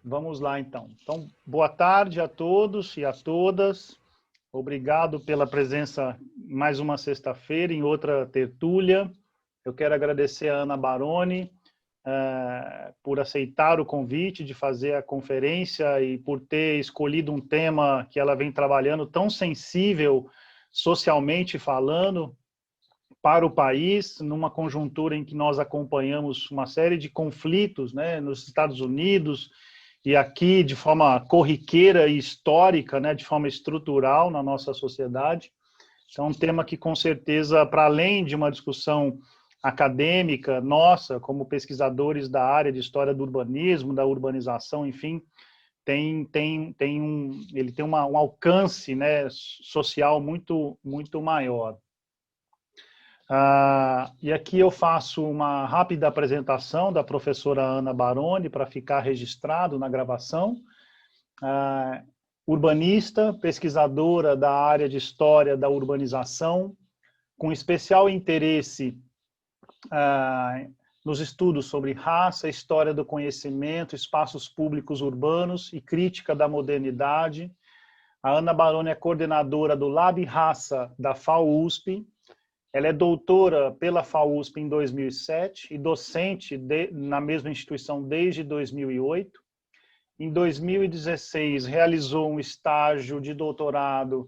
Vamos lá, então. Então, boa tarde a todos e a todas. Obrigado pela presença mais uma sexta-feira em outra tertúlia. Eu quero agradecer a Ana Baroni por aceitar o convite de fazer a conferência e por ter escolhido um tema que ela vem trabalhando tão sensível socialmente falando para o país, numa conjuntura em que nós acompanhamos uma série de conflitos, né, nos Estados Unidos e aqui de forma corriqueira e histórica, né, de forma estrutural na nossa sociedade. Então, um tema que, com certeza, para além de uma discussão acadêmica, nossa, como pesquisadores da área de história do urbanismo, da urbanização, enfim, ele tem um alcance, né, social muito maior. E aqui eu faço uma rápida apresentação da professora Ana Baroni para ficar registrado na gravação. Urbanista, pesquisadora da área de história da urbanização, com especial interesse nos estudos sobre raça, história do conhecimento, espaços públicos urbanos e crítica da modernidade. A Ana Baroni é coordenadora do Lab Raça da FAUSP. Ela é doutora pela FAUSP em 2007 e docente na mesma instituição desde 2008. Em 2016, realizou um estágio de doutorado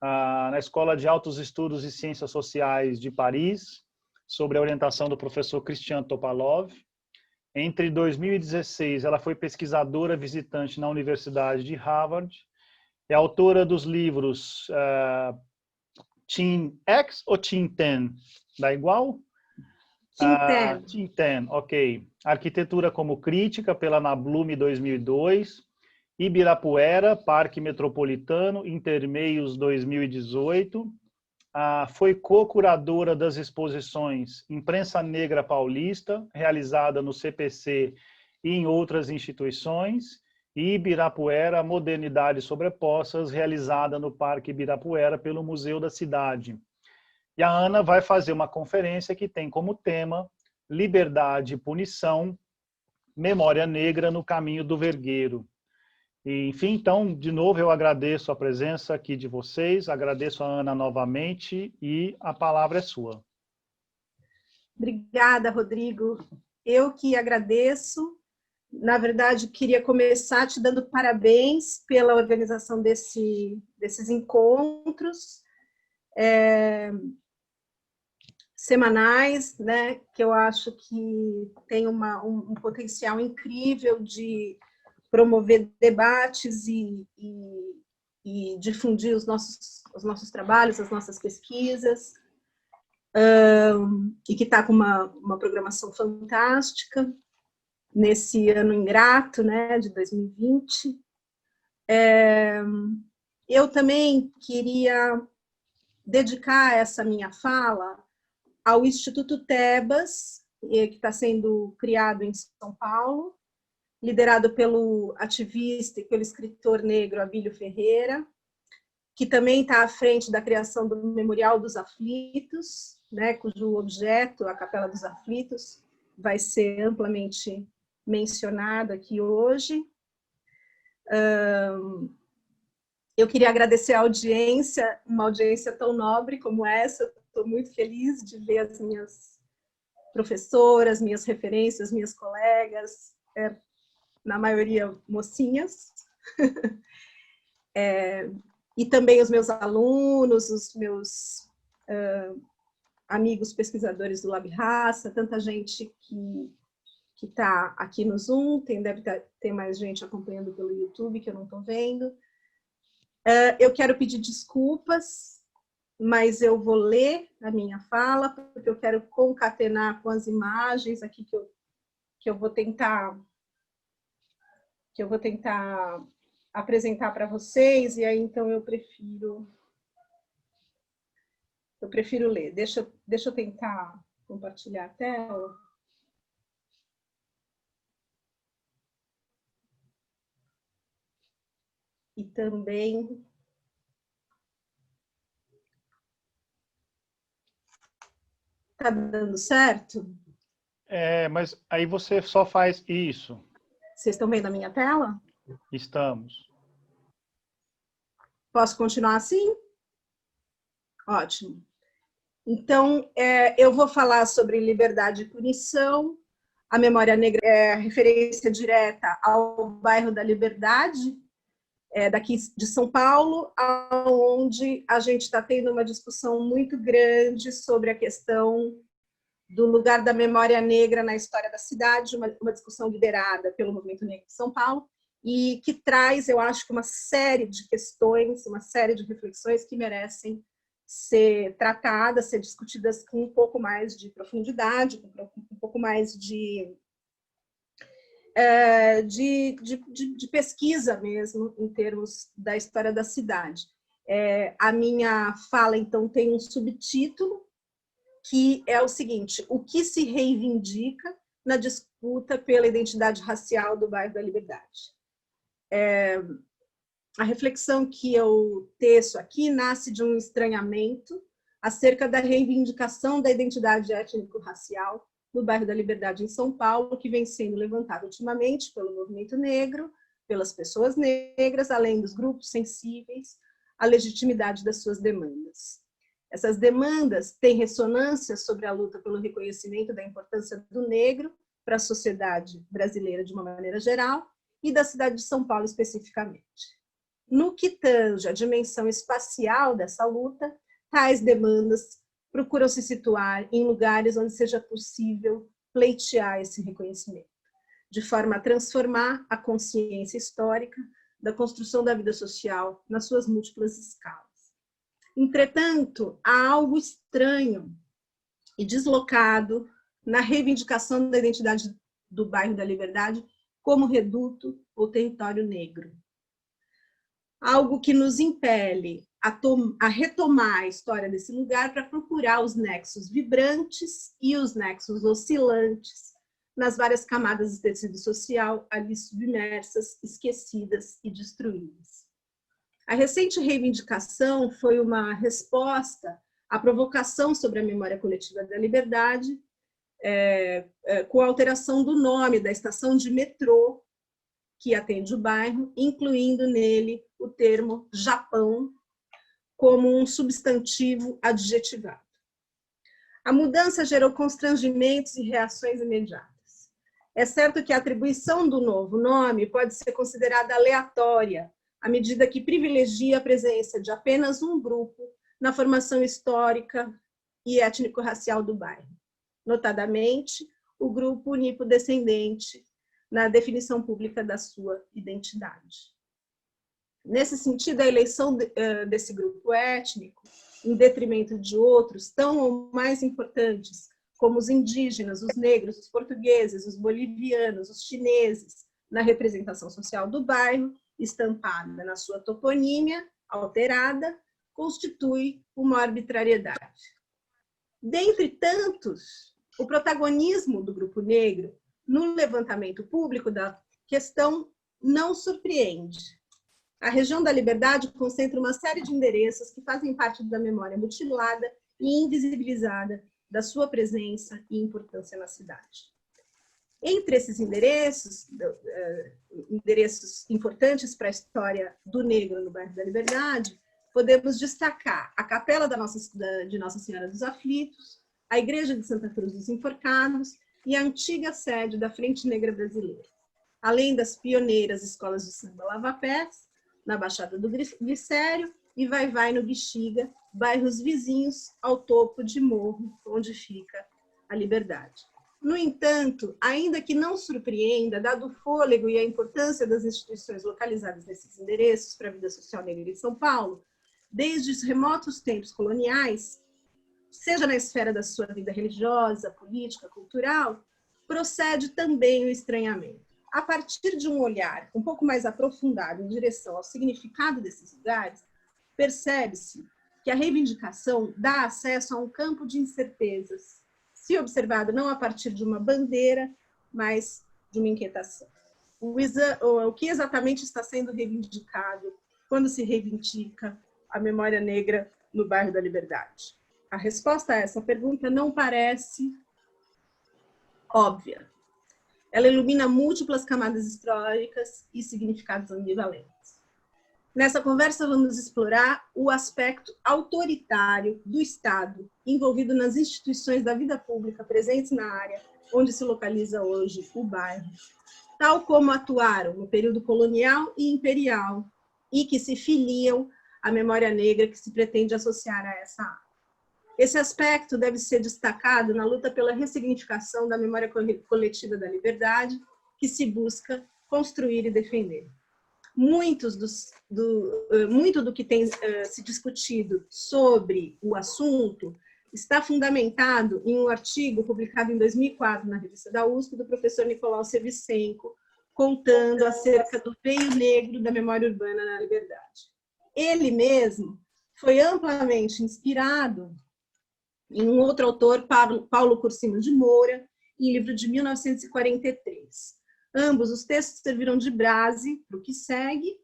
na Escola de Altos Estudos e Ciências Sociais de Paris, sob a orientação do professor Christian Topalov. Entre 2016, ela foi pesquisadora visitante na Universidade de Harvard. É autora dos livros Team X ou Team 10? Dá igual? Team 10. Team 10, ok. Arquitetura como Crítica, pela Nablume 2002. Ibirapuera, Parque Metropolitano, Intermeios 2018. Foi co-curadora das exposições Imprensa Negra Paulista, realizada no CPC e em outras instituições, e Ibirapuera, Modernidades Sobrepostas, realizada no Parque Ibirapuera pelo Museu da Cidade. E a Ana vai fazer uma conferência que tem como tema Liberdade e Punição, Memória Negra no Caminho do Vergueiro. E, enfim, então, de novo, eu agradeço a presença aqui de vocês, agradeço a Ana novamente e a palavra é sua. Obrigada, Rodrigo. Eu que agradeço. Na verdade, queria começar te dando parabéns pela organização desses encontros semanais, né, que eu acho que tem um potencial incrível de promover debates e difundir os nossos trabalhos, as nossas pesquisas, e que está com uma programação fantástica nesse ano ingrato, né, de 2020. Eu também queria dedicar essa minha fala ao Instituto Tebas, que está sendo criado em São Paulo, liderado pelo ativista e pelo escritor negro Abílio Ferreira, que também está à frente da criação do Memorial dos Aflitos, né, cujo objeto, a Capela dos Aflitos, vai ser amplamente mencionado aqui hoje. Eu queria agradecer a audiência, uma audiência tão nobre como essa. Estou muito feliz de ver as minhas professoras, minhas referências, minhas colegas, na maioria mocinhas, e também os meus alunos, os meus amigos pesquisadores do Lab Raça, tanta gente que está aqui no Zoom, deve ter mais gente acompanhando pelo YouTube, que eu não estou vendo. Eu quero pedir desculpas, mas eu vou ler a minha fala, porque eu quero concatenar com as imagens aqui que eu vou tentar apresentar para vocês, e aí então eu prefiro ler. Deixa eu tentar compartilhar a tela. E também está dando certo? Mas aí você só faz isso. Vocês estão vendo a minha tela? Estamos. Posso continuar assim? Ótimo. Então, eu vou falar sobre liberdade e punição. A Memória Negra é referência direta ao bairro da Liberdade, daqui de São Paulo, onde a gente está tendo uma discussão muito grande sobre a questão do lugar da memória negra na história da cidade, uma discussão liderada pelo Movimento Negro de São Paulo, e que traz, eu acho, uma série de questões, uma série de reflexões que merecem ser tratadas, ser discutidas com um pouco mais de profundidade, com um pouco mais de pesquisa mesmo, em termos da história da cidade. A minha fala, então, tem um subtítulo, que é o seguinte: o que se reivindica na disputa pela identidade racial do bairro da Liberdade. A reflexão que eu teço aqui nasce de um estranhamento acerca da reivindicação da identidade étnico-racial no bairro da Liberdade, em São Paulo, que vem sendo levantado ultimamente pelo movimento negro, pelas pessoas negras, além dos grupos sensíveis à legitimidade das suas demandas. Essas demandas têm ressonância sobre a luta pelo reconhecimento da importância do negro para a sociedade brasileira de uma maneira geral e da cidade de São Paulo especificamente. No que tange a dimensão espacial dessa luta, tais demandas procuram se situar em lugares onde seja possível pleitear esse reconhecimento, de forma a transformar a consciência histórica da construção da vida social nas suas múltiplas escalas. Entretanto, há algo estranho e deslocado na reivindicação da identidade do bairro da Liberdade como reduto ou território negro. Algo que nos impele a retomar a história desse lugar para procurar os nexos vibrantes e os nexos oscilantes nas várias camadas do tecido social ali submersas, esquecidas e destruídas. A recente reivindicação foi uma resposta à provocação sobre a memória coletiva da liberdade, com a alteração do nome da estação de metrô que atende o bairro, incluindo nele o termo Japão como um substantivo adjetivado. A mudança gerou constrangimentos e reações imediatas. É certo que a atribuição do novo nome pode ser considerada aleatória, à medida que privilegia a presença de apenas um grupo na formação histórica e étnico-racial do bairro, notadamente o grupo nipo-descendente, na definição pública da sua identidade. Nesse sentido, a eleição desse grupo étnico, em detrimento de outros tão ou mais importantes, como os indígenas, os negros, os portugueses, os bolivianos, os chineses, na representação social do bairro, estampada na sua toponímia alterada, constitui uma arbitrariedade. Dentre tantos, o protagonismo do grupo negro no levantamento público da questão não surpreende. A região da Liberdade concentra uma série de endereços que fazem parte da memória mutilada e invisibilizada da sua presença e importância na cidade. Entre esses endereços importantes para a história do negro no bairro da Liberdade, podemos destacar a Capela de Nossa Senhora dos Aflitos, a Igreja de Santa Cruz dos Enforcados e a antiga sede da Frente Negra Brasileira, além das pioneiras escolas de samba Lava-Pés, na Baixada do Glicério, e Vai-Vai no Bexiga, bairros vizinhos ao topo de morro, onde fica a Liberdade. No entanto, ainda que não surpreenda, dado o fôlego e a importância das instituições localizadas nesses endereços para a vida social negra em São Paulo, desde os remotos tempos coloniais, seja na esfera da sua vida religiosa, política, cultural, procede também o estranhamento. A partir de um olhar um pouco mais aprofundado em direção ao significado desses lugares, percebe-se que a reivindicação dá acesso a um campo de incertezas, se observado não a partir de uma bandeira, mas de uma inquietação. O que exatamente está sendo reivindicado quando se reivindica a memória negra no bairro da Liberdade? A resposta a essa pergunta não parece óbvia. Ela ilumina múltiplas camadas históricas e significados ambivalentes. Nessa conversa, vamos explorar o aspecto autoritário do Estado envolvido nas instituições da vida pública presentes na área onde se localiza hoje o bairro, tal como atuaram no período colonial e imperial e que se filiam à memória negra que se pretende associar a essa área. Esse aspecto deve ser destacado na luta pela ressignificação da memória coletiva da liberdade que se busca construir e defender. Muito do que tem se discutido sobre o assunto está fundamentado em um artigo publicado em 2004 na revista da USP, do professor Nicolau Sevicenko, contando acerca do veio negro da memória urbana na liberdade. Ele mesmo foi amplamente inspirado em um outro autor, Paulo Cursino de Moura, em livro de 1943. Ambos os textos serviram de base para o que segue,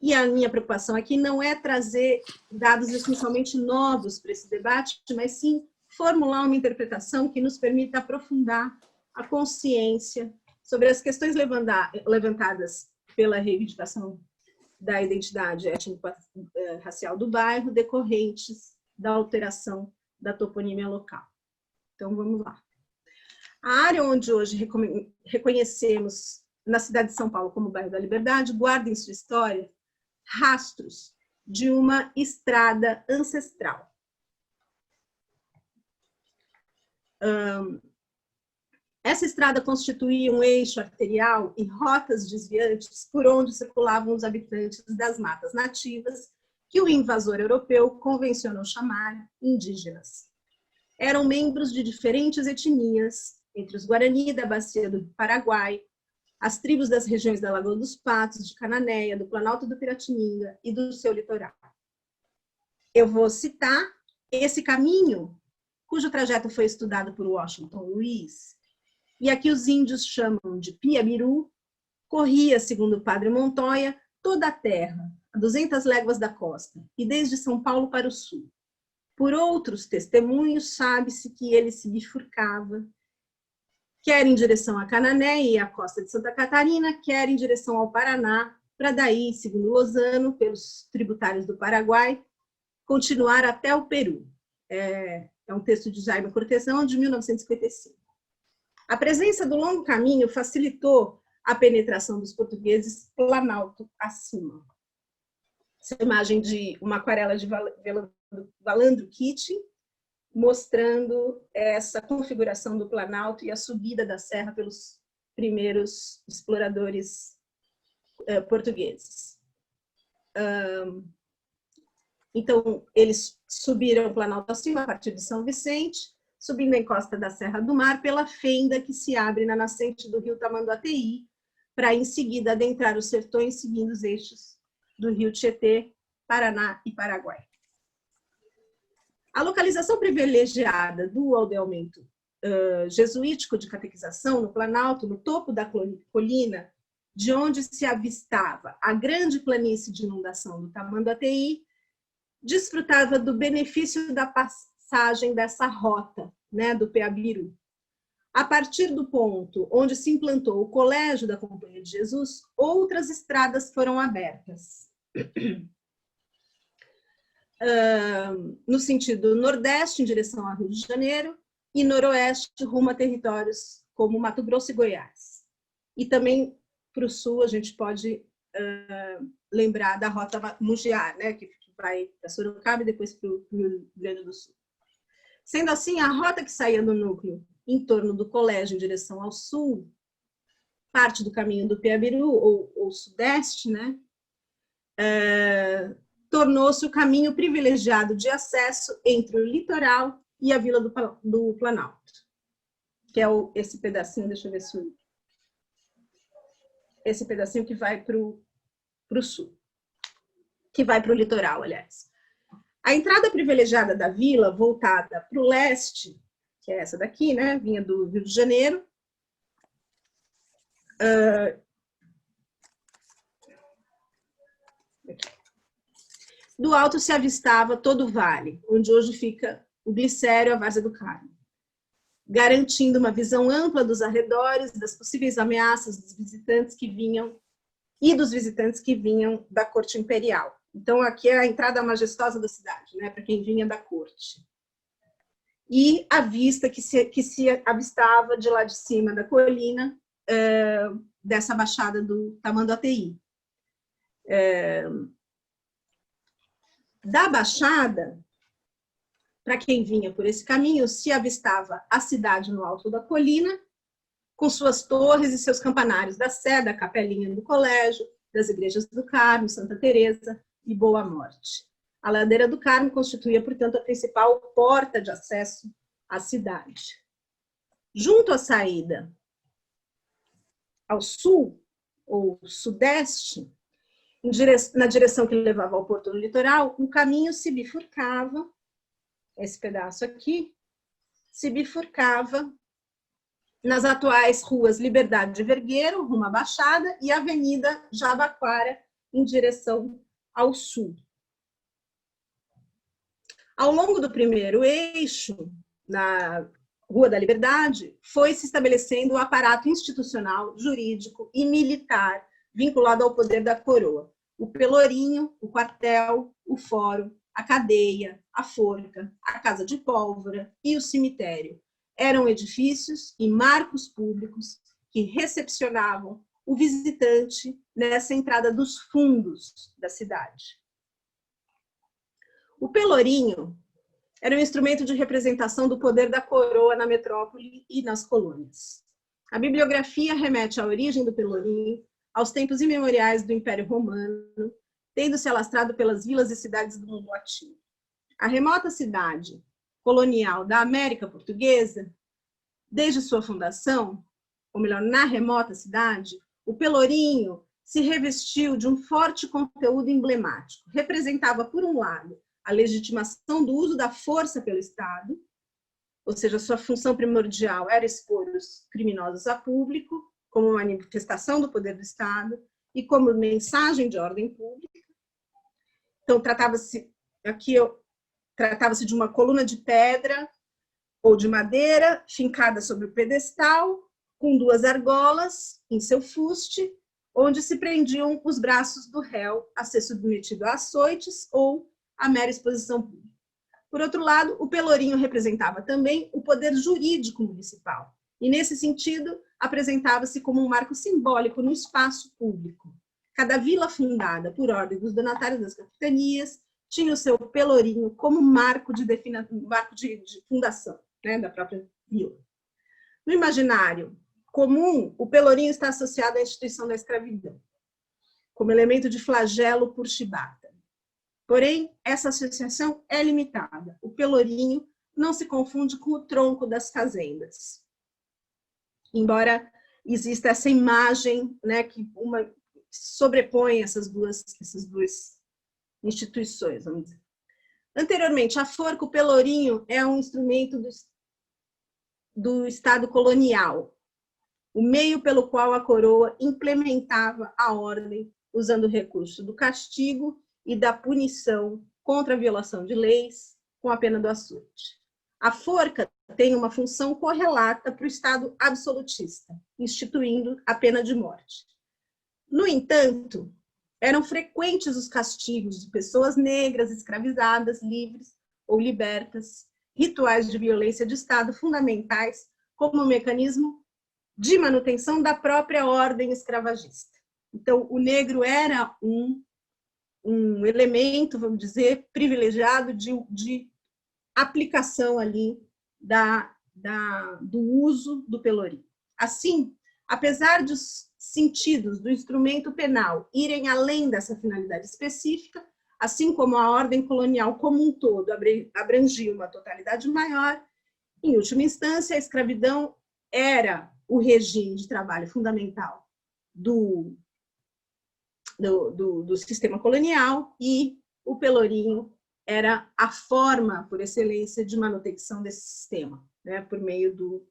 e a minha preocupação aqui não é trazer dados essencialmente novos para esse debate, mas sim formular uma interpretação que nos permita aprofundar a consciência sobre as questões levantadas pela reivindicação da identidade étnico-racial do bairro, decorrentes da alteração da toponímia local. Então, vamos lá. A área onde hoje reconhecemos na cidade de São Paulo como bairro da Liberdade guarda em sua história rastros de uma estrada ancestral. Essa estrada constituía um eixo arterial e rotas desviantes por onde circulavam os habitantes das matas nativas que o invasor europeu convencionou chamar indígenas. Eram membros de diferentes etnias, entre os Guarani da bacia do Paraguai, as tribos das regiões da Lagoa dos Patos, de Cananéia, do Planalto do Piratininga e do seu litoral. Eu vou citar esse caminho, cujo trajeto foi estudado por Washington Luiz, e aqui os índios chamam de Piabiru, corria, segundo o padre Montoya, toda a terra, a 200 léguas da costa, e desde São Paulo para o sul. Por outros testemunhos, sabe-se que ele se bifurcava, quer em direção a Canané e à costa de Santa Catarina, quer em direção ao Paraná, para daí, segundo Lozano, pelos tributários do Paraguai, continuar até o Peru. É um texto de Jaime Cortesão, de 1955. A presença do longo caminho facilitou a penetração dos portugueses Planalto acima. Essa imagem de uma aquarela de Valandro Kitty, mostrando essa configuração do Planalto e a subida da serra pelos primeiros exploradores portugueses. Então, eles subiram o Planalto acima, a partir de São Vicente, subindo a encosta da Serra do Mar, pela fenda que se abre na nascente do rio Tamanduateí, para em seguida adentrar os sertões, seguindo os eixos do rio Tietê, Paraná e Paraguai. A localização privilegiada do aldeamento jesuítico de catequização no Planalto, no topo da colina, de onde se avistava a grande planície de inundação do Tamanduateí, desfrutava do benefício da passagem dessa rota, né, do Piabiru. A partir do ponto onde se implantou o Colégio da Companhia de Jesus, outras estradas foram abertas. No sentido nordeste, em direção ao Rio de Janeiro, e noroeste, rumo a territórios como Mato Grosso e Goiás. E também para o sul, a gente pode lembrar da rota Mugiar, né, que vai para Sorocaba e depois para o Rio Grande do Sul. Sendo assim, a rota que saía do núcleo em torno do colégio em direção ao sul, parte do caminho do Piabiru, ou sudeste, né, tornou-se o caminho privilegiado de acesso entre o litoral e a Vila do Planalto, que é esse pedacinho, deixa eu ver se esse pedacinho que vai para o sul, que vai para o litoral, aliás. A entrada privilegiada da vila, voltada para o leste, que é essa daqui, né, vinha do Rio de Janeiro, do alto se avistava todo o vale, onde hoje fica o Glicério e a Várzea do Carmo. garantindo uma visão ampla dos arredores, das possíveis ameaças dos visitantes que vinham da corte imperial. Então, aqui é a entrada majestosa da cidade, né, para quem vinha da corte. E a vista que se avistava de lá de cima da colina, dessa baixada do Tamanduateí. Da baixada, para quem vinha por esse caminho, se avistava a cidade no alto da colina, com suas torres e seus campanários da Sé, da Capelinha do Colégio, das igrejas do Carmo, Santa Teresa e Boa Morte. A ladeira do Carmo constituía, portanto, a principal porta de acesso à cidade. Junto à saída ao sul, ou sudeste, na direção que levava ao porto do litoral, o caminho se bifurcava, esse pedaço aqui, se bifurcava nas atuais ruas Liberdade de Vergueiro, rumo à Baixada, e Avenida Jabaquara, em direção ao sul. Ao longo do primeiro eixo, na Rua da Liberdade, foi se estabelecendo o aparato institucional, jurídico e militar vinculado ao poder da coroa. O pelourinho, o quartel, o fórum, a cadeia, a forca, a casa de pólvora e o cemitério eram edifícios e marcos públicos que recepcionavam o visitante nessa entrada dos fundos da cidade. O pelourinho era um instrumento de representação do poder da coroa na metrópole e nas colônias. A bibliografia remete à origem do pelourinho aos tempos imemoriais do Império Romano, tendo se alastrado pelas vilas e cidades do mundo latino. A remota cidade colonial da América Portuguesa, desde sua fundação, ou melhor, na remota cidade, o pelourinho se revestiu de um forte conteúdo emblemático. Representava, por um lado, a legitimação do uso da força pelo Estado, ou seja, sua função primordial era expor os criminosos a público, como manifestação do poder do Estado e como mensagem de ordem pública. Então, tratava-se de uma coluna de pedra ou de madeira, fincada sobre o pedestal, com duas argolas em seu fuste, onde se prendiam os braços do réu a ser submetido a açoites ou a mera exposição pública. Por outro lado, o pelourinho representava também o poder jurídico municipal, e, nesse sentido, apresentava-se como um marco simbólico no espaço público. Cada vila fundada por ordem dos donatários das capitanias tinha o seu pelourinho como marco de fundação, né, da própria vila. No imaginário comum, o pelourinho está associado à instituição da escravidão, como elemento de flagelo por chibata. Porém, essa associação é limitada. O pelourinho não se confunde com o tronco das fazendas. Embora exista essa imagem, né, que sobrepõe essas duas instituições, vamos dizer. Anteriormente, a forca, o pelourinho é um instrumento do Estado colonial, o meio pelo qual a coroa implementava a ordem, usando o recurso do castigo e da punição contra a violação de leis, com a pena do açoite. A forca tem uma função correlata para o Estado absolutista, instituindo a pena de morte. No entanto, eram frequentes os castigos de pessoas negras, escravizadas, livres ou libertas, rituais de violência de Estado fundamentais como um mecanismo de manutenção da própria ordem escravagista. Então, o negro era um elemento, vamos dizer, privilegiado de aplicação ali do uso do pelourinho. Assim, apesar dos sentidos do instrumento penal irem além dessa finalidade específica, assim como a ordem colonial como um todo abrangia uma totalidade maior, em última instância, a escravidão era o regime de trabalho fundamental do sistema colonial e o pelourinho era a forma, por excelência, de manutenção desse sistema, né, por meio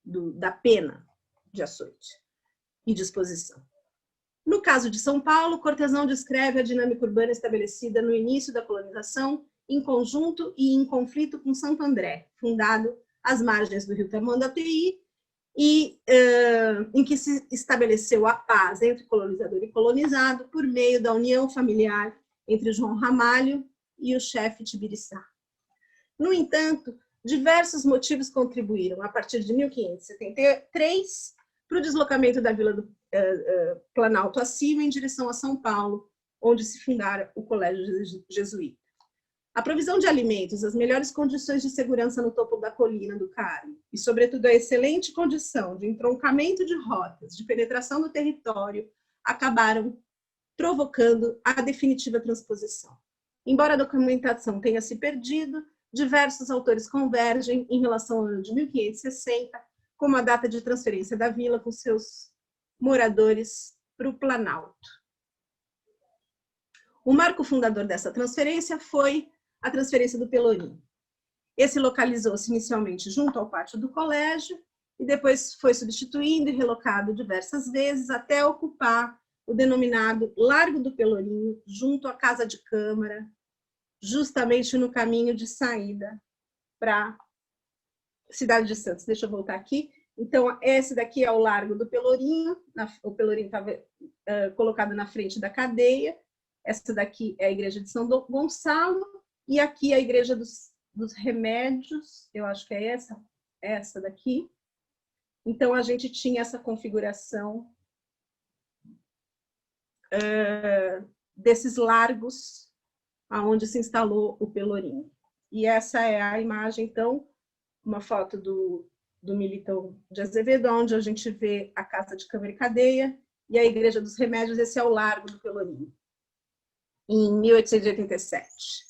da pena de açoite e disposição. No caso de São Paulo, Cortesão descreve a dinâmica urbana estabelecida no início da colonização, em conjunto e em conflito com Santo André, fundado às margens do rio Tamanduateí, e em que se estabeleceu a paz entre colonizador e colonizado por meio da união familiar entre João Ramalho e o chefe Tibiriçá. No entanto, diversos motivos contribuíram, a partir de 1573, para o deslocamento da vila do Planalto acima em direção a São Paulo, onde se fundara o Colégio Jesuíta. A provisão de alimentos, as melhores condições de segurança no topo da colina do Carmo e, sobretudo, a excelente condição de entroncamento de rotas, de penetração do território, acabaram provocando a definitiva transposição. Embora a documentação tenha se perdido, diversos autores convergem em relação ao ano de 1560 como a data de transferência da vila com seus moradores para o Planalto. O marco fundador dessa transferência foi a transferência do Pelourinho. Esse localizou-se inicialmente junto ao pátio do colégio e depois foi substituindo e relocado diversas vezes até ocupar o denominado Largo do Pelourinho, junto à Casa de Câmara, justamente no caminho de saída para a cidade de Santos. Deixa eu voltar aqui. Então, esse daqui é o Largo do Pelourinho, o Pelourinho estava colocado na frente da cadeia. Essa daqui é a Igreja de São Gonçalo, e aqui a Igreja dos Remédios, eu acho que é essa daqui. Então, a gente tinha essa configuração desses largos aonde se instalou o Pelourinho. E essa é a imagem, então, uma foto do Militão de Azevedo, onde a gente vê a Casa de Câmara e Cadeia, e a Igreja dos Remédios, esse é o Largo do Pelourinho, em 1887.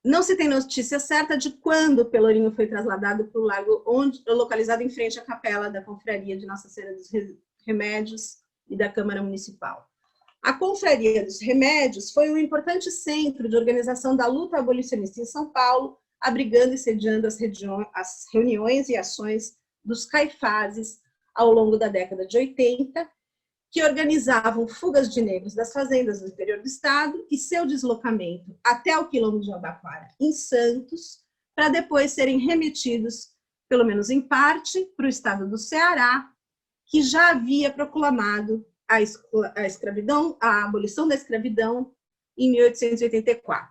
Não se tem notícia certa de quando o Pelourinho foi trasladado para o largo, localizado em frente à capela da Confraria de Nossa Senhora dos Remédios e da Câmara Municipal. A Confraria dos Remédios foi um importante centro de organização da luta abolicionista em São Paulo, abrigando e sediando as reuniões e ações dos caifazes ao longo da década de 80, que organizavam fugas de negros das fazendas do interior do estado e seu deslocamento até o quilombo de Albaquara, em Santos, para depois serem remetidos, pelo menos em parte, para o estado do Ceará, que já havia proclamado a escravidão, a abolição da escravidão em 1884.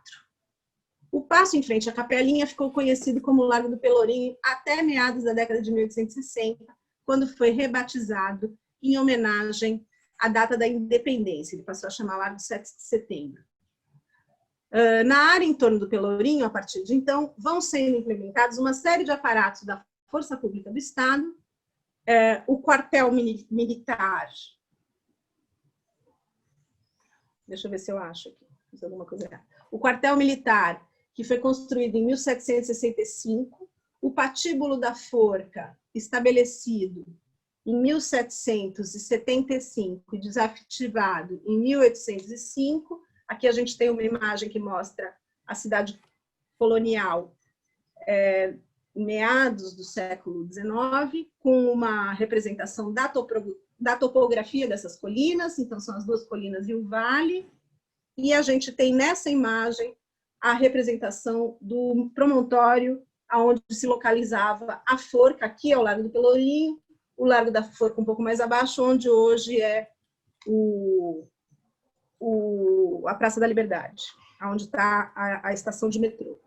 O passo em frente à Capelinha ficou conhecido como Largo do Pelourinho até meados da década de 1860, quando foi rebatizado em homenagem à data da independência. Ele passou a chamar Largo 7 de Setembro. Na área em torno do Pelourinho, a partir de então, vão sendo implementados uma série de aparatos da Força Pública do Estado, o quartel militar. Deixa eu ver se eu acho aqui. Fiz alguma coisa errada. O quartel militar, que foi construído em 1765, o patíbulo da Forca, estabelecido em 1775 e desativado em 1805. Aqui a gente tem uma imagem que mostra a cidade colonial meados do século XIX, com uma representação da topografia dessas colinas, então são as duas colinas e o vale, e a gente tem nessa imagem a representação do promontório onde se localizava a Forca, aqui é o Largo do Pelourinho, o Largo da Forca um pouco mais abaixo, onde hoje é a Praça da Liberdade, onde está a estação de metrô.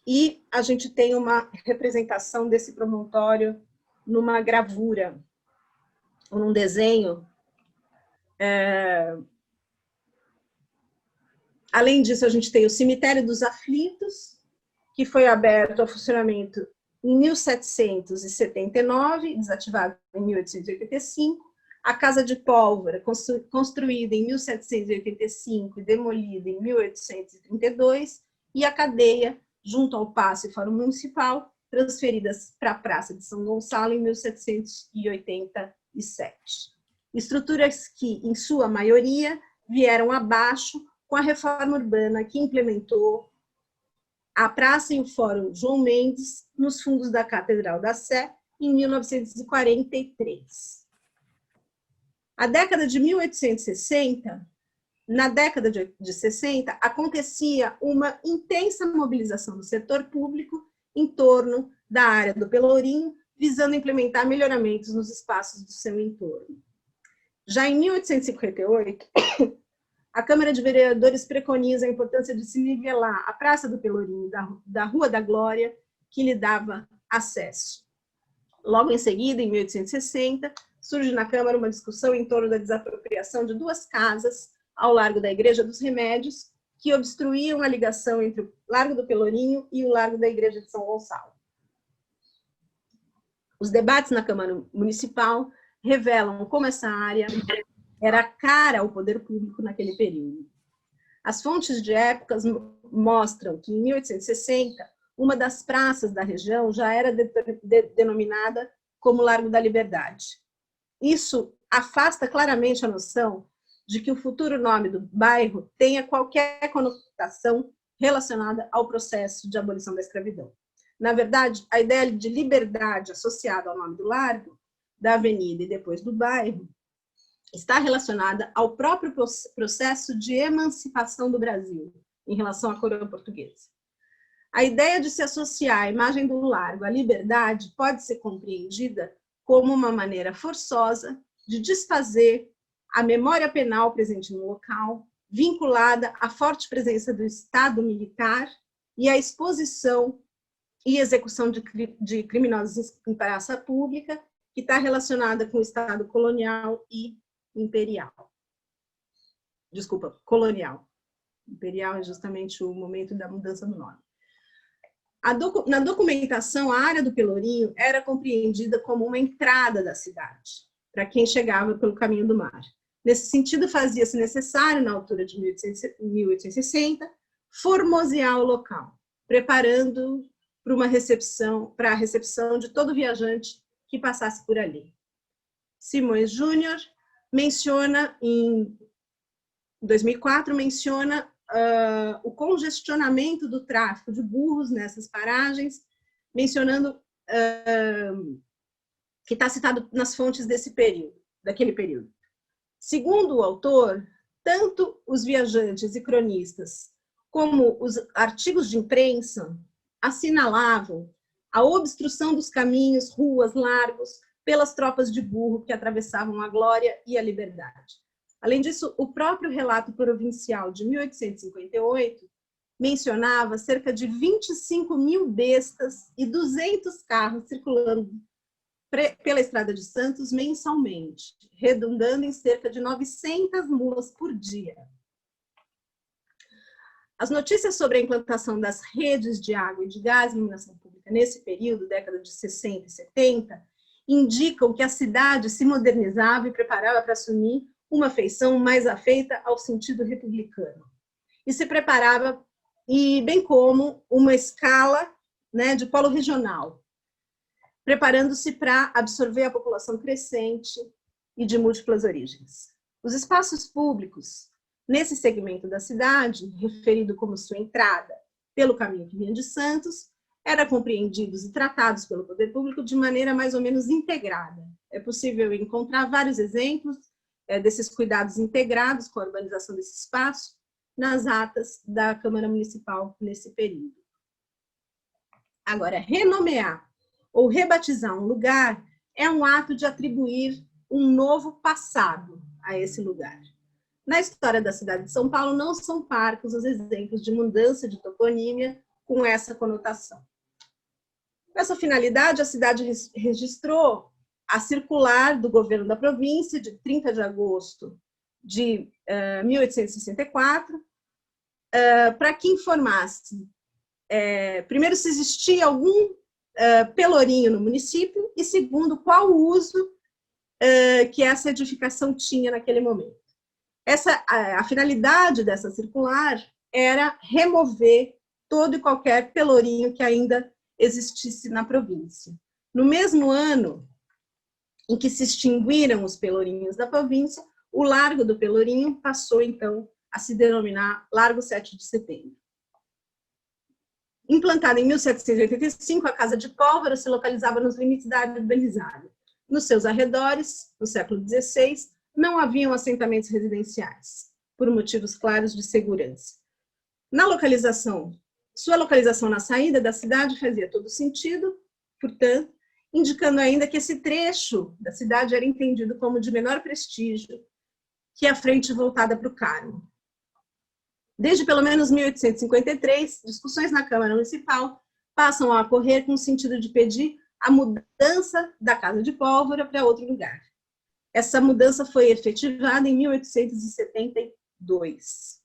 E a gente tem uma representação desse promontório numa gravura, ou num desenho. Além disso, a gente tem o Cemitério dos Aflitos, que foi aberto ao funcionamento em 1779, desativado em 1885, a Casa de Pólvora, construída em 1785 e demolida em 1832, e a cadeia, junto ao Paço e Fórum Municipal, transferidas para a Praça de São Gonçalo em 1787. Estruturas que, em sua maioria, vieram abaixo com a reforma urbana que implementou a Praça e o Fórum João Mendes nos fundos da Catedral da Sé em 1943. A década de 1860 na década de 60, acontecia uma intensa mobilização do setor público em torno da área do Pelourinho, visando implementar melhoramentos nos espaços do seu entorno. Já em 1858, a Câmara de Vereadores preconiza a importância de se nivelar a Praça do Pelourinho da Rua da Glória, que lhe dava acesso. Logo em seguida, em 1860, surge na Câmara uma discussão em torno da desapropriação de 2 casas ao largo da Igreja dos Remédios, que obstruíam a ligação entre o Largo do Pelourinho e o Largo da Igreja de São Gonçalo. Os debates na Câmara Municipal revelam como essa área era cara ao poder público naquele período. As fontes de épocas mostram que, em 1860, uma das praças da região já era denominada como Largo da Liberdade. Isso afasta claramente a noção de que o futuro nome do bairro tenha qualquer conotação relacionada ao processo de abolição da escravidão. Na verdade, a ideia de liberdade associada ao nome do largo, da avenida e depois do bairro, está relacionada ao próprio processo de emancipação do Brasil em relação à coroa portuguesa. A ideia de se associar a imagem do largo à liberdade pode ser compreendida como uma maneira forçosa de desfazer a memória penal presente no local, vinculada à forte presença do Estado militar e à exposição e execução de criminosos em praça pública, que está relacionada com o Estado colonial e imperial. Desculpa, colonial. Imperial é justamente o momento da mudança do nome. Na documentação, a área do Pelourinho era compreendida como uma entrada da cidade, para quem chegava pelo caminho do mar. Nesse sentido, fazia-se necessário, na altura de 1860, formosear o local, preparando para a recepção de todo viajante que passasse por ali. Simões Júnior menciona, em 2004, o congestionamento do tráfego de burros nessas paragens, mencionando que está citado nas fontes daquele período. Segundo o autor, tanto os viajantes e cronistas como os artigos de imprensa assinalavam a obstrução dos caminhos, ruas, largos, pelas tropas de burro que atravessavam a Glória e a Liberdade. Além disso, o próprio relato provincial de 1858 mencionava cerca de 25 mil bestas e 200 carros circulando pela Estrada de Santos mensalmente, redundando em cerca de 900 mulas por dia. As notícias sobre a implantação das redes de água e de gás e iluminação pública nesse período, década de 60 e 70, indicam que a cidade se modernizava e preparava para assumir uma feição mais afeita ao sentido republicano. E se preparava, bem como uma escala, de polo regional, preparando-se para absorver a população crescente e de múltiplas origens. Os espaços públicos, nesse segmento da cidade, referido como sua entrada pelo caminho que vinha de Santos, eram compreendidos e tratados pelo poder público de maneira mais ou menos integrada. É possível encontrar vários exemplos desses cuidados integrados com a urbanização desse espaço nas atas da Câmara Municipal nesse período. Agora, renomear ou rebatizar um lugar é um ato de atribuir um novo passado a esse lugar. Na história da cidade de São Paulo, não são parcos os exemplos de mudança de toponímia com essa conotação. Com essa finalidade, a cidade registrou a circular do governo da província, de 30 de agosto de 1864, para que informasse, primeiro, se existia algum pelourinho no município, e segundo, qual o uso que essa edificação tinha naquele momento. A finalidade dessa circular era remover todo e qualquer pelourinho que ainda existisse na província. No mesmo ano em que se extinguiram os pelourinhos da província, o Largo do Pelourinho passou, então, a se denominar Largo 7 de Setembro. Implantada em 1785, a Casa de Pólvora se localizava nos limites da área urbanizada. Nos seus arredores, no século XVI, não haviam assentamentos residenciais. por motivos claros de segurança. Sua localização na saída da cidade fazia todo sentido, portanto, indicando ainda que esse trecho da cidade era entendido como de menor prestígio que a frente voltada para o Carmo. Desde pelo menos 1853, discussões na Câmara Municipal passam a ocorrer com o sentido de pedir a mudança da Casa de Pólvora para outro lugar. Essa mudança foi efetivada em 1872.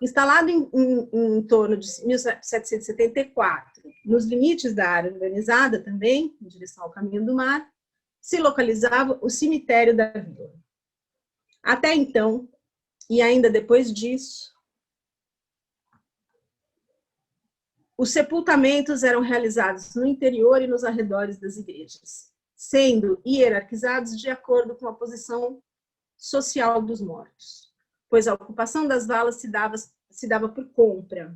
Instalado em torno de 1774, nos limites da área urbanizada também, em direção ao Caminho do Mar, se localizava o cemitério da vila. Até então, e ainda depois disso, os sepultamentos eram realizados no interior e nos arredores das igrejas, sendo hierarquizados de acordo com a posição social dos mortos, pois a ocupação das valas se dava por compra.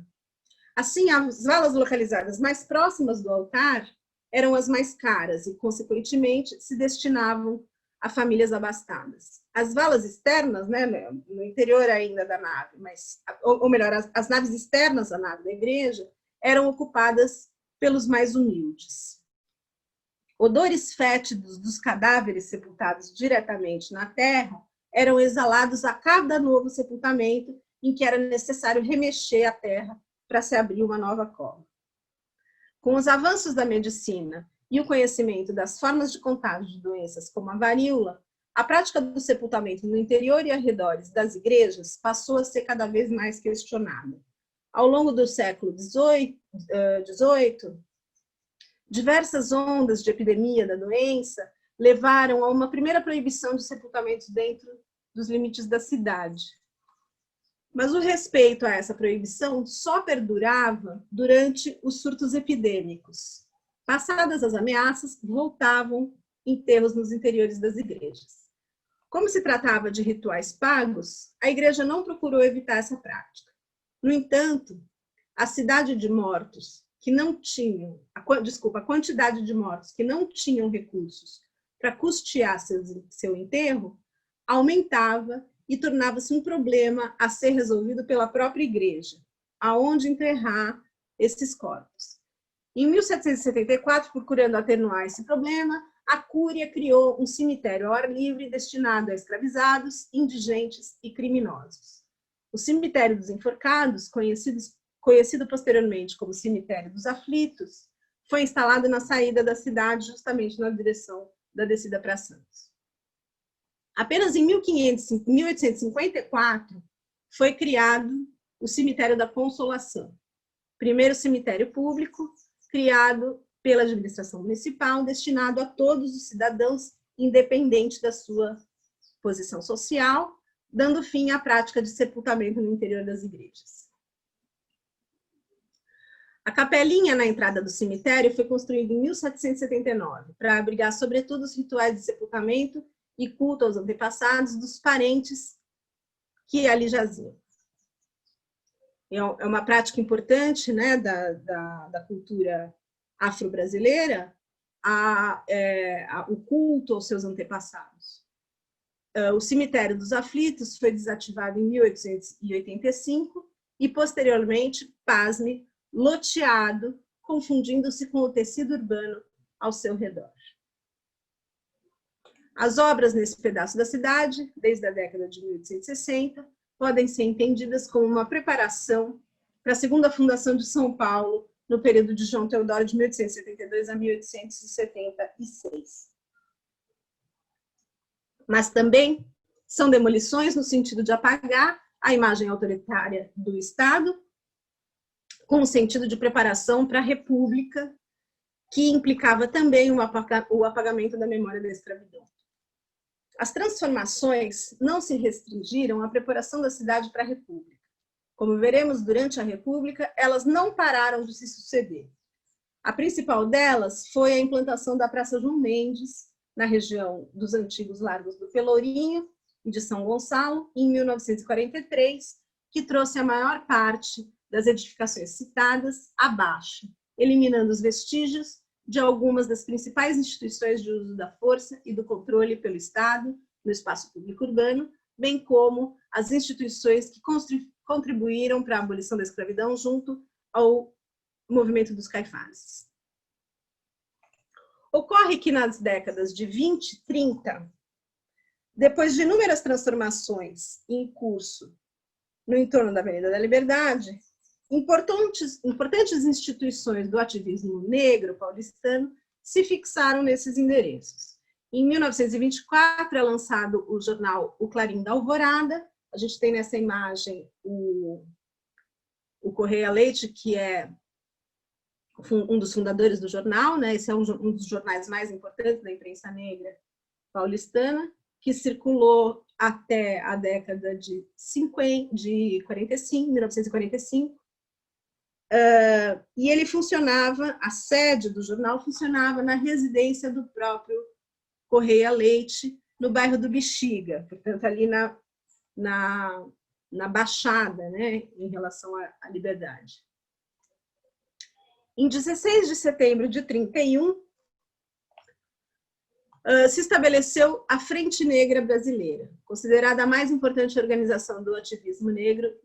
Assim, as valas localizadas mais próximas do altar eram as mais caras e, consequentemente, se destinavam a famílias abastadas. As valas externas, né, no interior ainda da nave, ou melhor, as naves externas da nave da igreja, eram ocupadas pelos mais humildes. Odores fétidos dos cadáveres sepultados diretamente na terra eram exalados a cada novo sepultamento em que era necessário remexer a terra para se abrir uma nova cova. Com os avanços da medicina e o conhecimento das formas de contágio de doenças como a varíola, a prática do sepultamento no interior e arredores das igrejas passou a ser cada vez mais questionada. Ao longo do século XVIII, diversas ondas de epidemia da doença levaram a uma primeira proibição de sepultamentos dentro dos limites da cidade. Mas o respeito a essa proibição só perdurava durante os surtos epidêmicos. Passadas as ameaças, voltavam enterros nos interiores das igrejas. Como se tratava de rituais pagos, a igreja não procurou evitar essa prática. No entanto, a quantidade de mortos que não tinham recursos para custear seu enterro, aumentava e tornava-se um problema a ser resolvido pela própria igreja, aonde enterrar esses corpos. Em 1774, procurando atenuar esse problema, a Cúria criou um cemitério ao ar livre destinado a escravizados, indigentes e criminosos. O cemitério dos enforcados, conhecido posteriormente como cemitério dos aflitos, foi instalado na saída da cidade, justamente na direção da descida para Santos. Apenas em 1854 foi criado o cemitério da Consolação, primeiro cemitério público criado pela administração municipal, destinado a todos os cidadãos, independente da sua posição social, dando fim à prática de sepultamento no interior das igrejas. A capelinha na entrada do cemitério foi construída em 1779, para abrigar, sobretudo, os rituais de sepultamento e culto aos antepassados dos parentes que ali jaziam. É uma prática importante, né, da cultura afro-brasileira, o culto aos seus antepassados. O cemitério dos aflitos foi desativado em 1885 e, posteriormente, pasme, loteado, confundindo-se com o tecido urbano ao seu redor. As obras nesse pedaço da cidade, desde a década de 1860, podem ser entendidas como uma preparação para a segunda fundação de São Paulo, no período de João Teodoro, de 1872 a 1876. Mas também são demolições no sentido de apagar a imagem autoritária do Estado, com o sentido de preparação para a República, que implicava também o apagamento da memória da escravidão. As transformações não se restringiram à preparação da cidade para a República. Como veremos, durante a República, elas não pararam de se suceder. A principal delas foi a implantação da Praça João Mendes, na região dos antigos Largos do Pelourinho e de São Gonçalo, em 1943, que trouxe a maior parte das edificações citadas abaixo, eliminando os vestígios de algumas das principais instituições de uso da força e do controle pelo Estado no espaço público urbano, bem como as instituições que contribuíram para a abolição da escravidão junto ao movimento dos Caifases. Ocorre que nas décadas de 20 e 30, depois de inúmeras transformações em curso no entorno da Avenida da Liberdade, importantes instituições do ativismo negro paulistano se fixaram nesses endereços. Em 1924 é lançado o jornal O Clarim da Alvorada. A gente tem nessa imagem o Correia Leite, que é um dos fundadores do jornal, né? Esse é um dos jornais mais importantes da imprensa negra paulistana, que circulou até a década de 1945, e ele funcionava, a sede do jornal funcionava na residência do próprio Correia Leite, no bairro do Bexiga, portanto, ali na Baixada, né, em relação à Liberdade. Em 16 de setembro de 31, se estabeleceu a Frente Negra Brasileira, considerada a mais importante organização do ativismo negro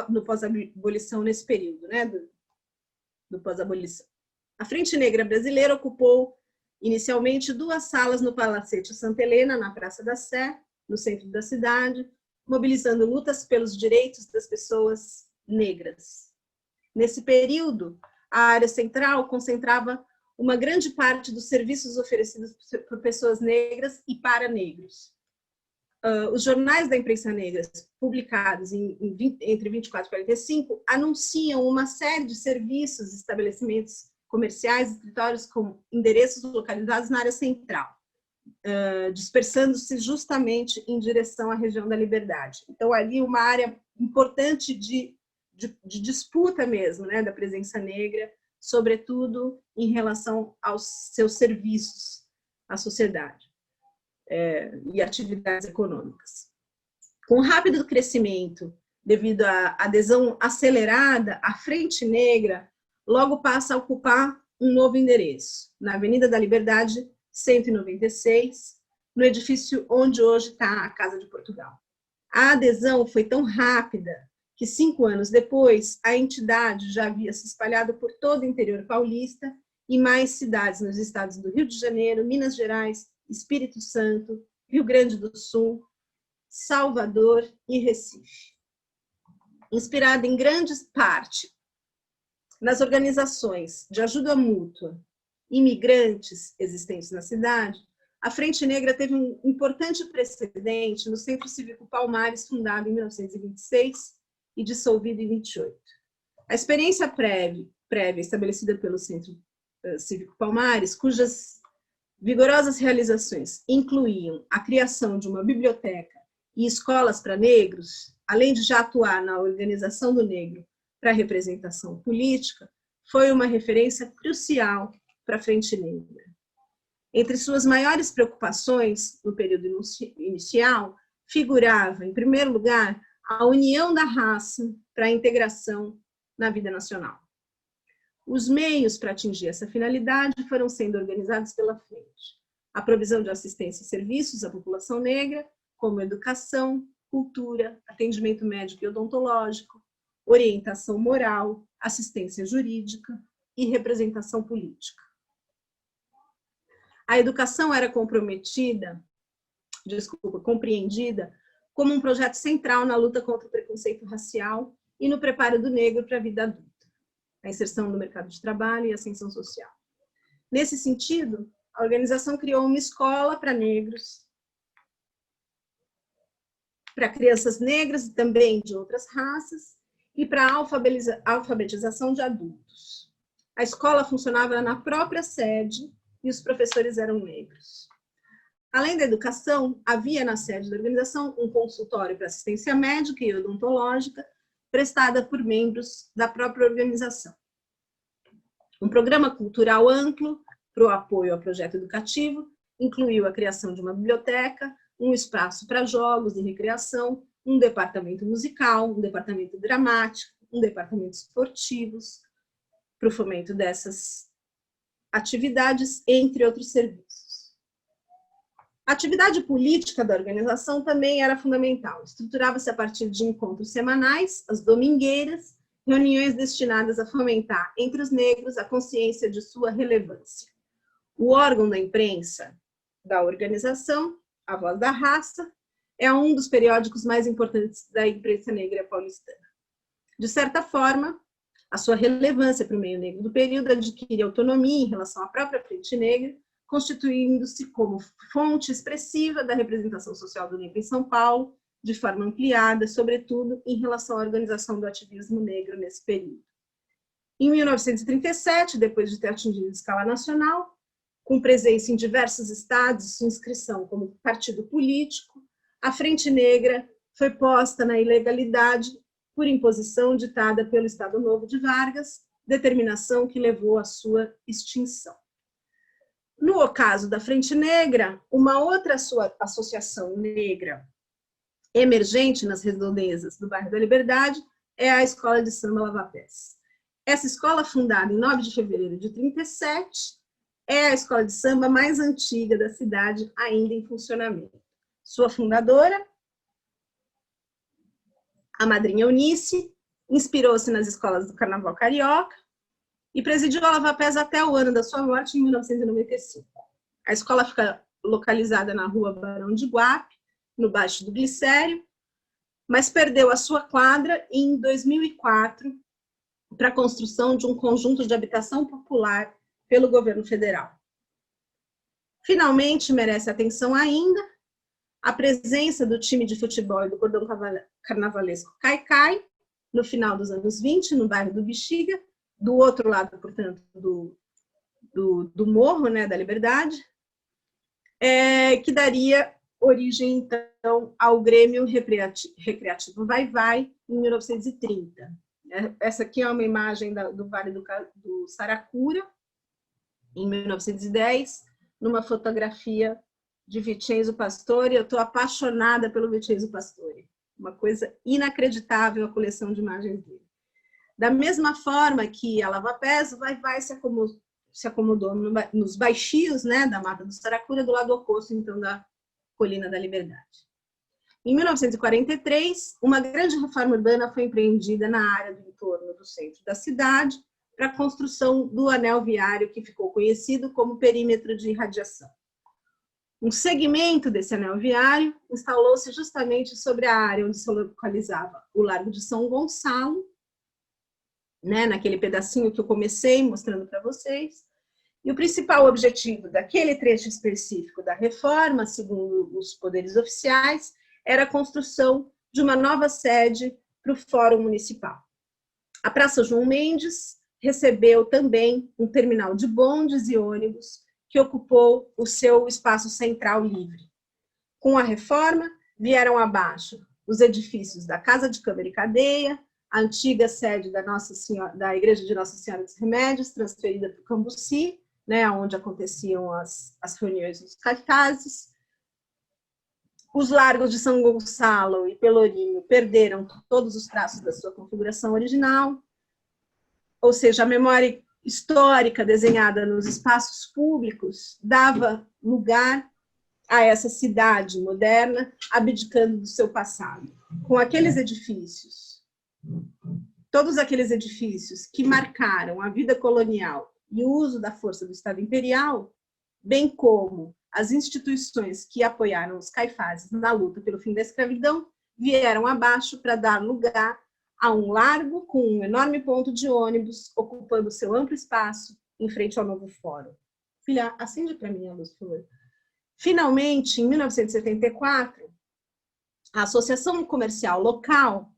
no pós-abolição nesse período, né, do pós-abolição. A Frente Negra Brasileira ocupou inicialmente 2 salas no Palacete Santa Helena, na Praça da Sé, no centro da cidade, mobilizando lutas pelos direitos das pessoas negras. Nesse período, a área central concentrava uma grande parte dos serviços oferecidos por pessoas negras e para negros. Os jornais da imprensa negra, publicados entre 24 e 45, anunciam uma série de serviços, estabelecimentos comerciais, escritórios com endereços localizados na área central, dispersando-se justamente em direção à região da Liberdade. Então, ali uma área importante de disputa mesmo, né, da presença negra, sobretudo em relação aos seus serviços à sociedade e atividades econômicas. Com o rápido crescimento, devido à adesão acelerada, a Frente Negra logo passa a ocupar um novo endereço, na Avenida da Liberdade, 196, no edifício onde hoje está a Casa de Portugal. A adesão foi tão rápida que 5 anos depois, a entidade já havia se espalhado por todo o interior paulista e mais cidades nos estados do Rio de Janeiro, Minas Gerais, Espírito Santo, Rio Grande do Sul, Salvador e Recife. Inspirada em grande parte nas organizações de ajuda mútua imigrantes existentes na cidade, a Frente Negra teve um importante precedente no Centro Cívico Palmares, fundado em 1926 e dissolvido em 28. A experiência prévia estabelecida pelo Centro Cívico Palmares, cujas vigorosas realizações incluíam a criação de uma biblioteca e escolas para negros, além de já atuar na organização do negro para a representação política, foi uma referência crucial para a Frente Negra. Entre suas maiores preocupações no período inicial, figurava, em primeiro lugar, a união da raça para a integração na vida nacional. Os meios para atingir essa finalidade foram sendo organizados pela frente. A provisão de assistência e serviços à população negra, como educação, cultura, atendimento médico e odontológico, orientação moral, assistência jurídica e representação política. A educação era compreendida como um projeto central na luta contra o preconceito racial e no preparo do negro para a vida adulta, a inserção no mercado de trabalho e a ascensão social. Nesse sentido, a organização criou uma escola para negros, para crianças negras e também de outras raças, e para a alfabetização de adultos. A escola funcionava na própria sede e os professores eram negros. Além da educação, havia na sede da organização um consultório para assistência médica e odontológica, prestada por membros da própria organização. Um programa cultural amplo para o apoio ao projeto educativo incluiu a criação de uma biblioteca, um espaço para jogos e recreação, um departamento musical, um departamento dramático, um departamento esportivos, para o fomento dessas atividades, entre outros serviços. A atividade política da organização também era fundamental. Estruturava-se a partir de encontros semanais, as domingueiras, reuniões destinadas a fomentar entre os negros a consciência de sua relevância. O órgão da imprensa da organização, A Voz da Raça, é um dos periódicos mais importantes da imprensa negra paulistana. De certa forma, a sua relevância para o meio negro do período adquire autonomia em relação à própria Frente Negra, constituindo-se como fonte expressiva da representação social do negro em São Paulo, de forma ampliada, sobretudo em relação à organização do ativismo negro nesse período. Em 1937, depois de ter atingido escala nacional, com presença em diversos estados e inscrição como partido político, a Frente Negra foi posta na ilegalidade por imposição ditada pelo Estado Novo de Vargas, determinação que levou à sua extinção. No caso da Frente Negra, uma outra associação negra emergente nas redondezas do bairro da Liberdade é a Escola de Samba Lava-Pés. Essa escola, fundada em 9 de fevereiro de 1937, é a escola de samba mais antiga da cidade, ainda em funcionamento. Sua fundadora, a madrinha Eunice, inspirou-se nas escolas do Carnaval Carioca e presidiu a Lava-Pés até o ano da sua morte, em 1995. A escola fica localizada na rua Barão de Guape, no Baixo do Glicério, mas perdeu a sua quadra em 2004 para a construção de um conjunto de habitação popular pelo governo federal. Finalmente, merece atenção ainda a presença do time de futebol e do cordão carnavalesco Caicai, no final dos anos 20, no bairro do Bexiga, do outro lado, portanto, do Morro, né, da Liberdade, que daria origem, então, ao Grêmio Recreativo Vai-Vai, em 1930. Essa aqui é uma imagem do Vale do Saracura, em 1910, numa fotografia de Vincenzo Pastore. Eu estou apaixonada pelo Vincenzo Pastore. Uma coisa inacreditável a coleção de imagens dele. Da mesma forma que a Lava-Pés, o Vai-Vai se acomodou nos baixios, né, da Mata do Saracura, do lado oposto, então, da Colina da Liberdade. Em 1943, uma grande reforma urbana foi empreendida na área do entorno do centro da cidade para a construção do anel viário que ficou conhecido como perímetro de irradiação. Um segmento desse anel viário instalou-se justamente sobre a área onde se localizava o Largo de São Gonçalo, né, naquele pedacinho que eu comecei mostrando para vocês. E o principal objetivo daquele trecho específico da reforma, segundo os poderes oficiais, era a construção de uma nova sede para o Fórum Municipal. A Praça João Mendes recebeu também um terminal de bondes e ônibus que ocupou o seu espaço central livre. Com a reforma, vieram abaixo os edifícios da Casa de Câmara e Cadeia, a antiga sede da Igreja de Nossa Senhora dos Remédios, transferida para o Cambuci, né, onde aconteciam as reuniões dos cartazes. Os largos de São Gonçalo e Pelourinho perderam todos os traços da sua configuração original, ou seja, a memória histórica desenhada nos espaços públicos dava lugar a essa cidade moderna, abdicando do seu passado. Com aqueles edifícios, todos aqueles edifícios que marcaram a vida colonial e o uso da força do Estado Imperial, bem como as instituições que apoiaram os caifazes na luta pelo fim da escravidão, vieram abaixo para dar lugar a um largo com um enorme ponto de ônibus, ocupando seu amplo espaço em frente ao novo fórum. Filha, acende para mim a luz, por favor. Finalmente, em 1974, a Associação Comercial Local,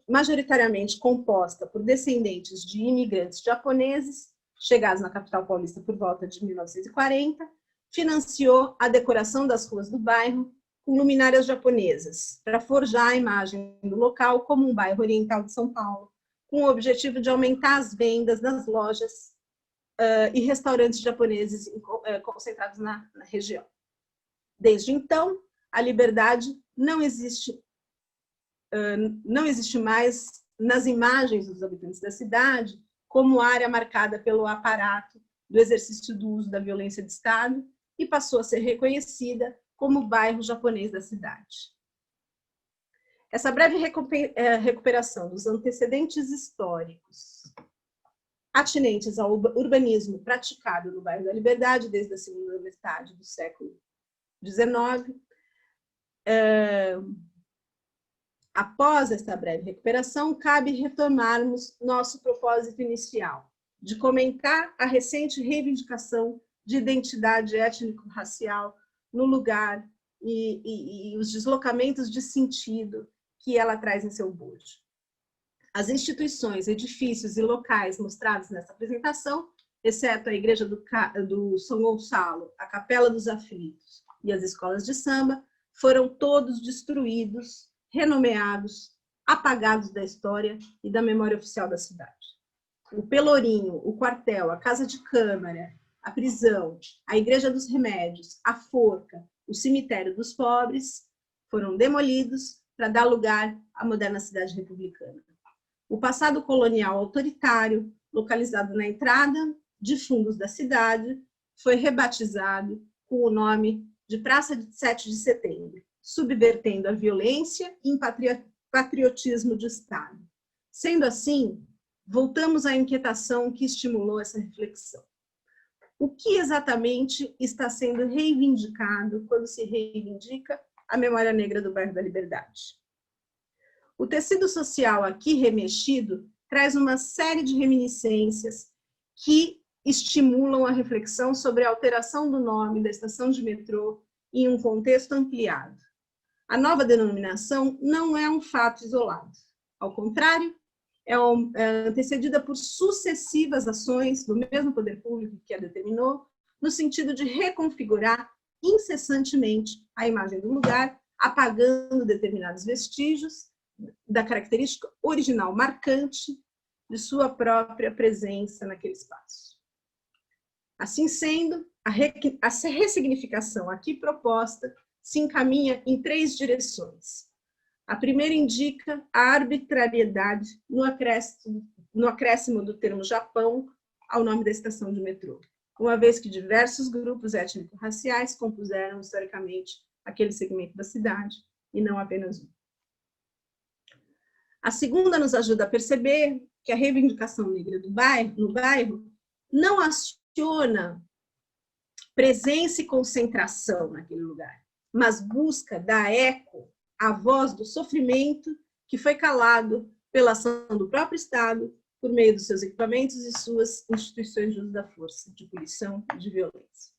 majoritariamente composta por descendentes de imigrantes japoneses, chegados na capital paulista por volta de 1940, financiou a decoração das ruas do bairro com luminárias japonesas, para forjar a imagem do local como um bairro oriental de São Paulo, com o objetivo de aumentar as vendas das lojas e restaurantes japoneses concentrados na região. Desde então, a Liberdade não existe mais nas imagens dos habitantes da cidade como área marcada pelo aparato do exercício do uso da violência de Estado e passou a ser reconhecida como o bairro japonês da cidade. Essa breve recuperação dos antecedentes históricos atinentes ao urbanismo praticado no bairro da Liberdade desde a segunda metade do século XIX, após esta breve recuperação, cabe retomarmos nosso propósito inicial, de comentar a recente reivindicação de identidade étnico-racial no lugar e os deslocamentos de sentido que ela traz em seu bojo. As instituições, edifícios e locais mostrados nessa apresentação, exceto a Igreja do São Gonçalo, a Capela dos Aflitos e as escolas de samba, foram todos destruídos, renomeados, apagados da história e da memória oficial da cidade. O Pelourinho, o quartel, a Casa de Câmara, a prisão, a Igreja dos Remédios, a Forca, o Cemitério dos Pobres foram demolidos para dar lugar à moderna cidade republicana. O passado colonial autoritário, localizado na entrada de fundos da cidade, foi rebatizado com o nome de Praça de 7 de Setembro, subvertendo a violência em patriotismo de Estado. Sendo assim, voltamos à inquietação que estimulou essa reflexão. O que exatamente está sendo reivindicado quando se reivindica a memória negra do bairro da Liberdade? O tecido social aqui remexido traz uma série de reminiscências que estimulam a reflexão sobre a alteração do nome da estação de metrô em um contexto ampliado. A nova denominação não é um fato isolado. Ao contrário, é antecedida por sucessivas ações do mesmo poder público que a determinou, no sentido de reconfigurar incessantemente a imagem do lugar, apagando determinados vestígios da característica original marcante de sua própria presença naquele espaço. Assim sendo, a ressignificação aqui proposta se encaminha em 3 direções. A primeira indica a arbitrariedade no acréscimo do termo Japão ao nome da estação de metrô, uma vez que diversos grupos étnico-raciais compuseram historicamente aquele segmento da cidade, e não apenas um. A segunda nos ajuda a perceber que a reivindicação negra no bairro não aciona presença e concentração naquele lugar, mas busca dar eco à voz do sofrimento que foi calado pela ação do próprio Estado por meio dos seus equipamentos e suas instituições de uso da força, de punição e de violência.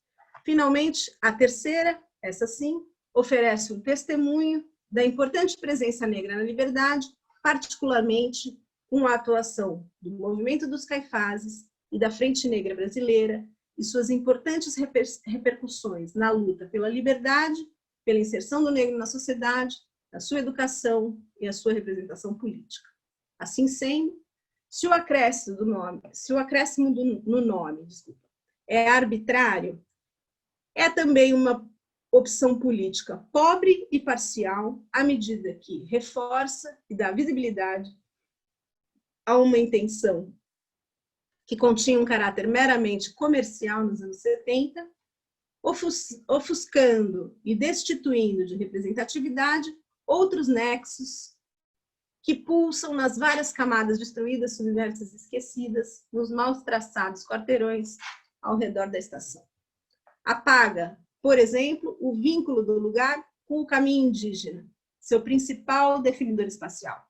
Finalmente, a terceira, essa sim, oferece um testemunho da importante presença negra na Liberdade, particularmente com a atuação do Movimento dos Caifazes e da Frente Negra Brasileira e suas importantes repercussões na luta pela liberdade, pela inserção do negro na sociedade, na sua educação e a sua representação política. Assim sendo, se o acréscimo no nome é arbitrário, é também uma opção política pobre e parcial, à medida que reforça e dá visibilidade a uma intenção que continha um caráter meramente comercial nos anos 70, ofuscando e destituindo de representatividade outros nexos que pulsam nas várias camadas destruídas, subversas e esquecidas, nos mal traçados quarteirões ao redor da estação. Apaga, por exemplo, o vínculo do lugar com o caminho indígena, seu principal definidor espacial.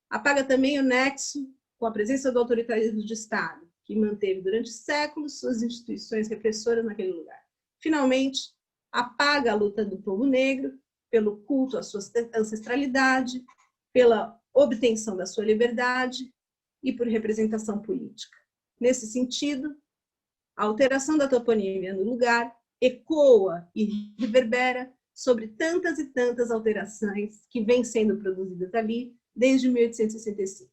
Apaga também o nexo com a presença do autoritarismo de Estado, que manteve durante séculos suas instituições repressoras naquele lugar. Finalmente, apaga a luta do povo negro pelo culto à sua ancestralidade, pela obtenção da sua liberdade e por representação política. Nesse sentido, a alteração da toponímia no lugar ecoa e reverbera sobre tantas e tantas alterações que vêm sendo produzidas ali desde 1865.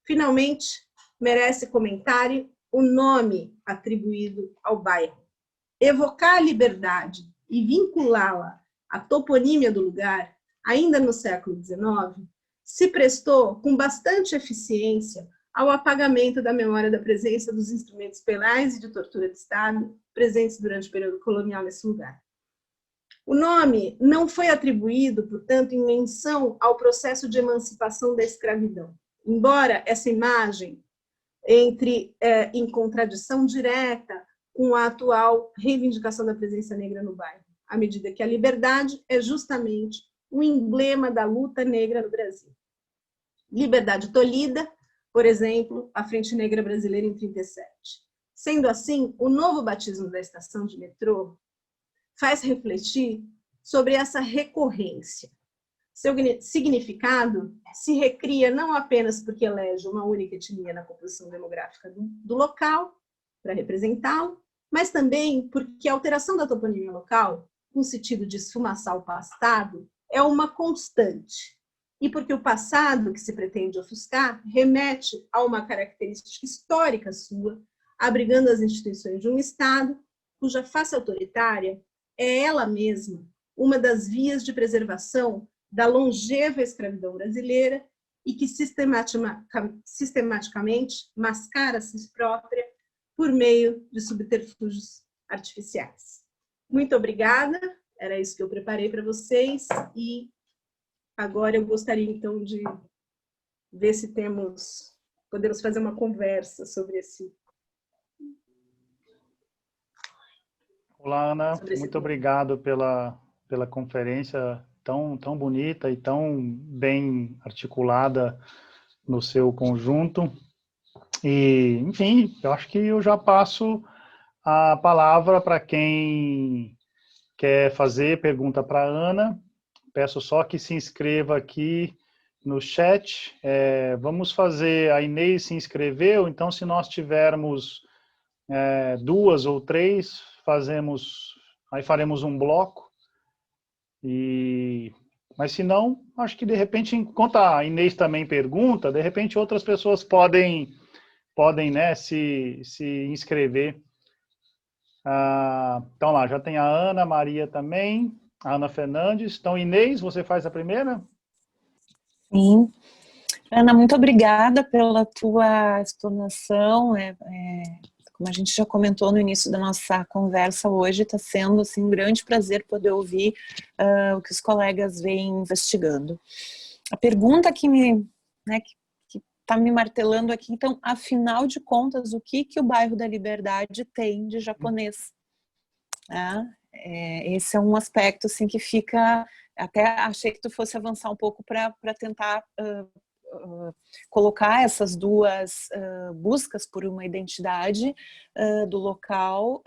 Finalmente, merece comentário o nome atribuído ao bairro. Evocar a liberdade e vinculá-la à toponímia do lugar, ainda no século XIX, se prestou com bastante eficiência ao apagamento da memória da presença dos instrumentos penais e de tortura de Estado presentes durante o período colonial nesse lugar. O nome não foi atribuído, portanto, em menção ao processo de emancipação da escravidão, embora essa imagem entre em contradição direta com a atual reivindicação da presença negra no bairro, à medida que a liberdade é justamente o emblema da luta negra no Brasil. Liberdade tolhida, por exemplo, a Frente Negra Brasileira em 1937. Sendo assim, o novo batismo da estação de metrô faz refletir sobre essa recorrência. Seu significado se recria não apenas porque elege uma única etnia na composição demográfica do local, para representá-lo, mas também porque a alteração da toponímia local, no sentido de esfumaçar o passado, é uma constante. E porque o passado que se pretende ofuscar remete a uma característica histórica sua, abrigando as instituições de um Estado, cuja face autoritária é ela mesma uma das vias de preservação da longeva escravidão brasileira e que sistematicamente mascara a si própria por meio de subterfúgios artificiais. Muito obrigada, era isso que eu preparei para vocês, e agora eu gostaria então de ver se podemos fazer uma conversa sobre esse. Olá, Ana, muito obrigado pela conferência tão bonita e tão bem articulada no seu conjunto. E, enfim, eu acho que eu já passo a palavra para quem quer fazer pergunta para a Ana. Peço só que se inscreva aqui no chat. Vamos fazer, a Inês se inscreveu, então se nós tivermos 2 ou 3, aí faremos um bloco. Mas se não, acho que de repente, enquanto a Inês também pergunta, de repente outras pessoas podem né, se inscrever. Então lá, já tem a Ana Maria também, a Ana Fernandes. Então, Inês, você faz a primeira? Sim. Ana, muito obrigada pela tua explanação. Como a gente já comentou no início da nossa conversa hoje, está sendo assim, um grande prazer poder ouvir o que os colegas vêm investigando. A pergunta que está me martelando aqui, então, afinal de contas, o que o bairro da Liberdade tem de japonês? Esse é um aspecto assim, que fica... Até achei que tu fosse avançar um pouco para tentar... colocar essas duas buscas por uma identidade do local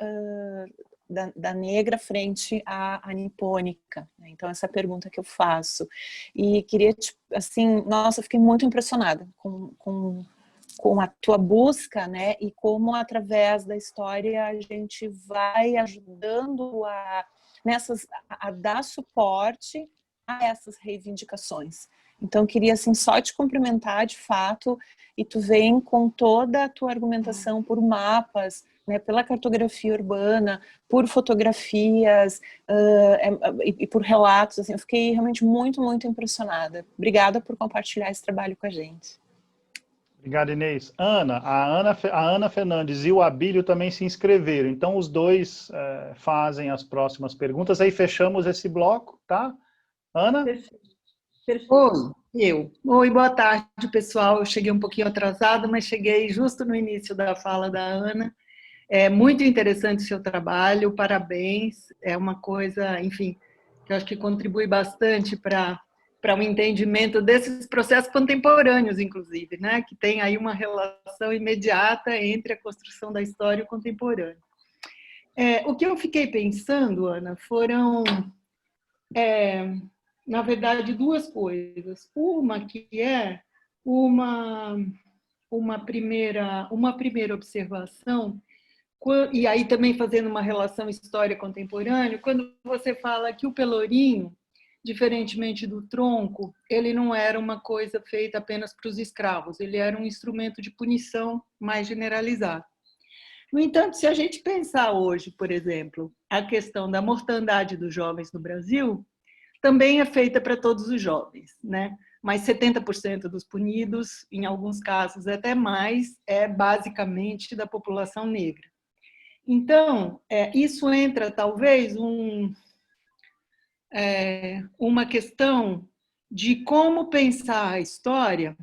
da negra frente à nipônica. Então, essa é a pergunta que eu faço. E queria, assim, nossa, eu fiquei muito impressionada com a tua busca, né? E como, através da história, a gente vai ajudando a dar suporte a essas reivindicações. Então, queria assim, só te cumprimentar de fato, e tu vem com toda a tua argumentação por mapas, né, pela cartografia urbana, por fotografias e por relatos. Assim, eu fiquei realmente muito, muito impressionada. Obrigada por compartilhar esse trabalho com a gente. Obrigado, Inês. A Ana Fernandes e o Abílio também se inscreveram. Então, os dois fazem as próximas perguntas. Aí fechamos esse bloco, tá? Ana? Perfeito. Oi, boa tarde, pessoal. Eu cheguei um pouquinho atrasada, mas cheguei justo no início da fala da Ana. É muito interessante o seu trabalho, parabéns. É uma coisa, enfim, que eu acho que contribui bastante para um entendimento desses processos contemporâneos, inclusive, né? Que tem aí uma relação imediata entre a construção da história e o contemporâneo. O que eu fiquei pensando, Ana, foram... na verdade, duas coisas. Uma que é uma primeira observação, e aí também fazendo uma relação história contemporânea, quando você fala que o pelourinho, diferentemente do tronco, ele não era uma coisa feita apenas para os escravos, ele era um instrumento de punição mais generalizado. No entanto, se a gente pensar hoje, por exemplo, a questão da mortandade dos jovens no Brasil, também é feita para todos os jovens, né? mas 70% dos punidos, em alguns casos até mais, é basicamente da população negra. Então, isso entra talvez uma questão de como pensar a história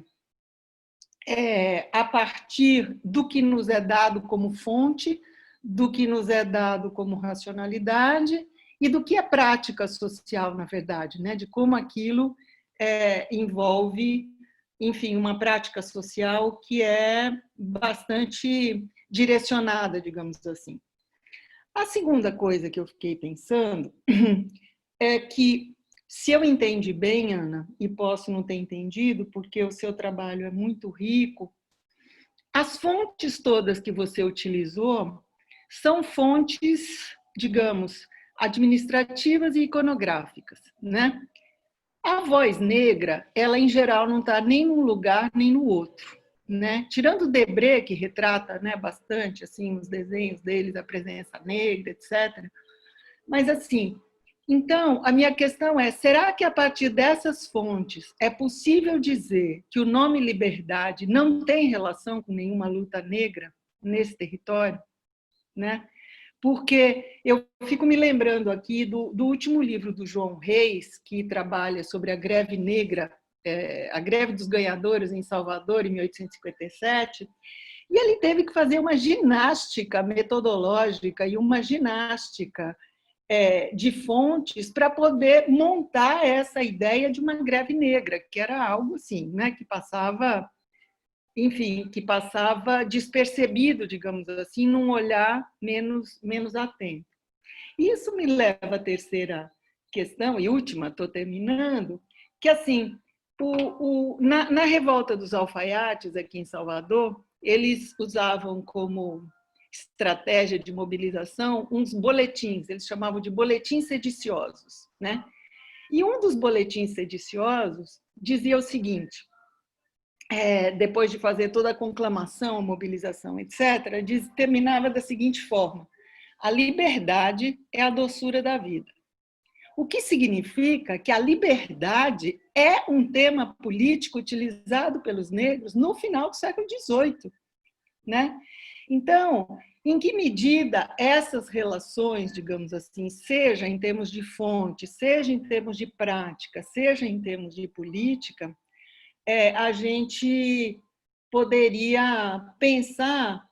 a partir do que nos é dado como fonte, do que nos é dado como racionalidade e do que é prática social, na verdade, né? De como aquilo envolve, enfim, uma prática social que é bastante direcionada, digamos assim. A segunda coisa que eu fiquei pensando é que, se eu entendi bem, Ana, e posso não ter entendido, porque o seu trabalho é muito rico, as fontes todas que você utilizou são fontes, digamos, administrativas e iconográficas, né? A voz negra, ela em geral não está nem num lugar nem no outro, né? Tirando Debré, que retrata, né, bastante assim nos desenhos deles a presença negra, etc. Mas assim, então a minha questão é: será que a partir dessas fontes é possível dizer que o nome liberdade não tem relação com nenhuma luta negra nesse território, né? Porque eu fico me lembrando aqui do último livro do João Reis, que trabalha sobre a greve negra, a greve dos ganhadores em Salvador, em 1857, e ele teve que fazer uma ginástica metodológica e uma ginástica de fontes para poder montar essa ideia de uma greve negra, que era algo assim, né, que passava... enfim, que passava despercebido, digamos assim, num olhar menos atento. Isso me leva à terceira questão, e última, estou terminando, que, assim, na revolta dos alfaiates aqui em Salvador, eles usavam como estratégia de mobilização uns boletins, eles chamavam de boletins sediciosos, né? E um dos boletins sediciosos dizia o seguinte: depois de fazer toda a conclamação, a mobilização, etc., terminava da seguinte forma: a liberdade é a doçura da vida. O que significa que a liberdade é um tema político utilizado pelos negros no final do século XVIII, né? Então, em que medida essas relações, digamos assim, seja em termos de fonte, seja em termos de prática, seja em termos de política, a gente poderia pensar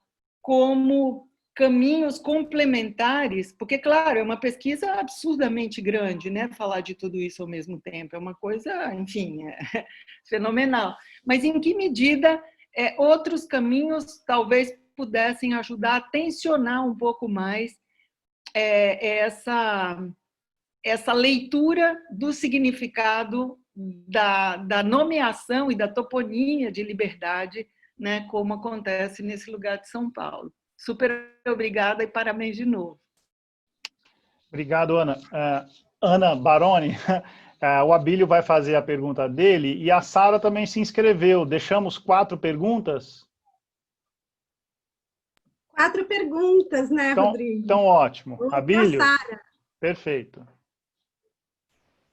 como caminhos complementares, porque, claro, é uma pesquisa absurdamente grande, né? Falar de tudo isso ao mesmo tempo é uma coisa, enfim, fenomenal. Mas em que medida outros caminhos talvez pudessem ajudar a tensionar um pouco mais essa leitura do significado da nomeação e da toponímia de liberdade, né, como acontece nesse lugar de São Paulo. Super obrigada e parabéns de novo. Obrigado, Ana. Ana Baroni, o Abílio vai fazer a pergunta dele e a Sara também se inscreveu. Deixamos 4 perguntas? 4 perguntas, né, então, Rodrigo? Então, ótimo. Vamos Abílio? Sara. Perfeito.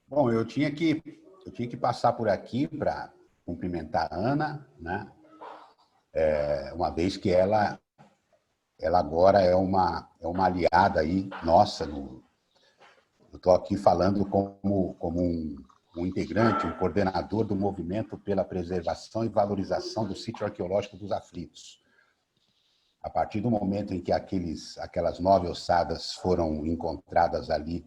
Bom, eu tinha que passar por aqui para cumprimentar a Ana, né? Uma vez que ela agora é uma aliada aí nossa. Eu estou aqui falando como um integrante, um coordenador do movimento pela preservação e valorização do sítio arqueológico dos Aflitos. A partir do momento em que aquelas 9 ossadas foram encontradas ali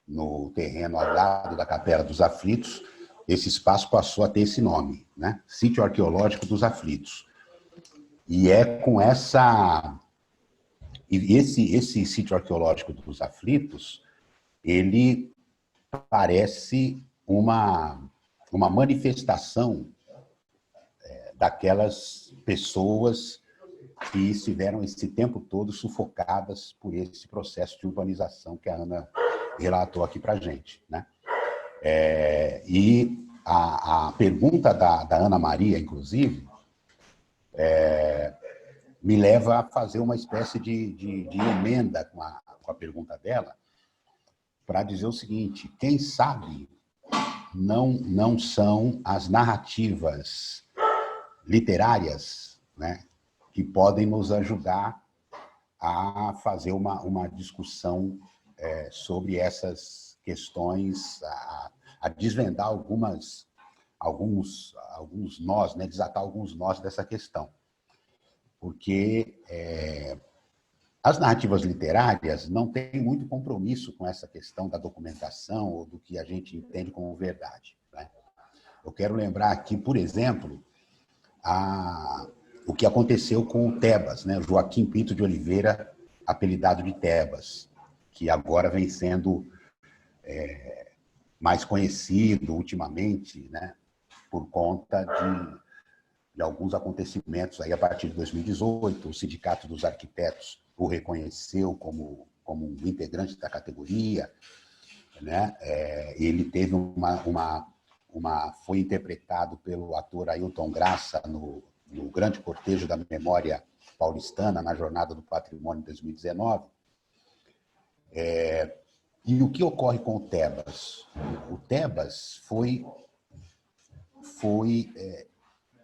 no terreno ao lado da Capela dos Aflitos, esse espaço passou a ter esse nome, né? Sítio Arqueológico dos Aflitos. E é com esse sítio arqueológico dos Aflitos, ele parece uma manifestação daquelas pessoas que estiveram esse tempo todo sufocadas por esse processo de urbanização que a Ana relatou aqui para a gente, né? E a pergunta da Ana Maria, inclusive, me leva a fazer uma espécie de emenda com a pergunta dela, para dizer o seguinte: quem sabe não são as narrativas literárias, né, que podem nos ajudar a fazer uma discussão sobre essas questões, a desvendar alguns nós, né, desatar alguns nós dessa questão. Porque as narrativas literárias não têm muito compromisso com essa questão da documentação ou do que a gente entende como verdade, né? Eu quero lembrar aqui, por exemplo, o que aconteceu com o Tebas, né? Joaquim Pinto de Oliveira, apelidado de Tebas, que agora vem sendo mais conhecido ultimamente, né? Por conta de alguns acontecimentos aí a partir de 2018. O Sindicato dos Arquitetos o reconheceu como um integrante da categoria, né? Ele teve foi interpretado pelo ator Ailton Graça no Grande Cortejo da Memória Paulistana, na Jornada do Patrimônio em 2019. E o que ocorre com o Tebas? O Tebas foi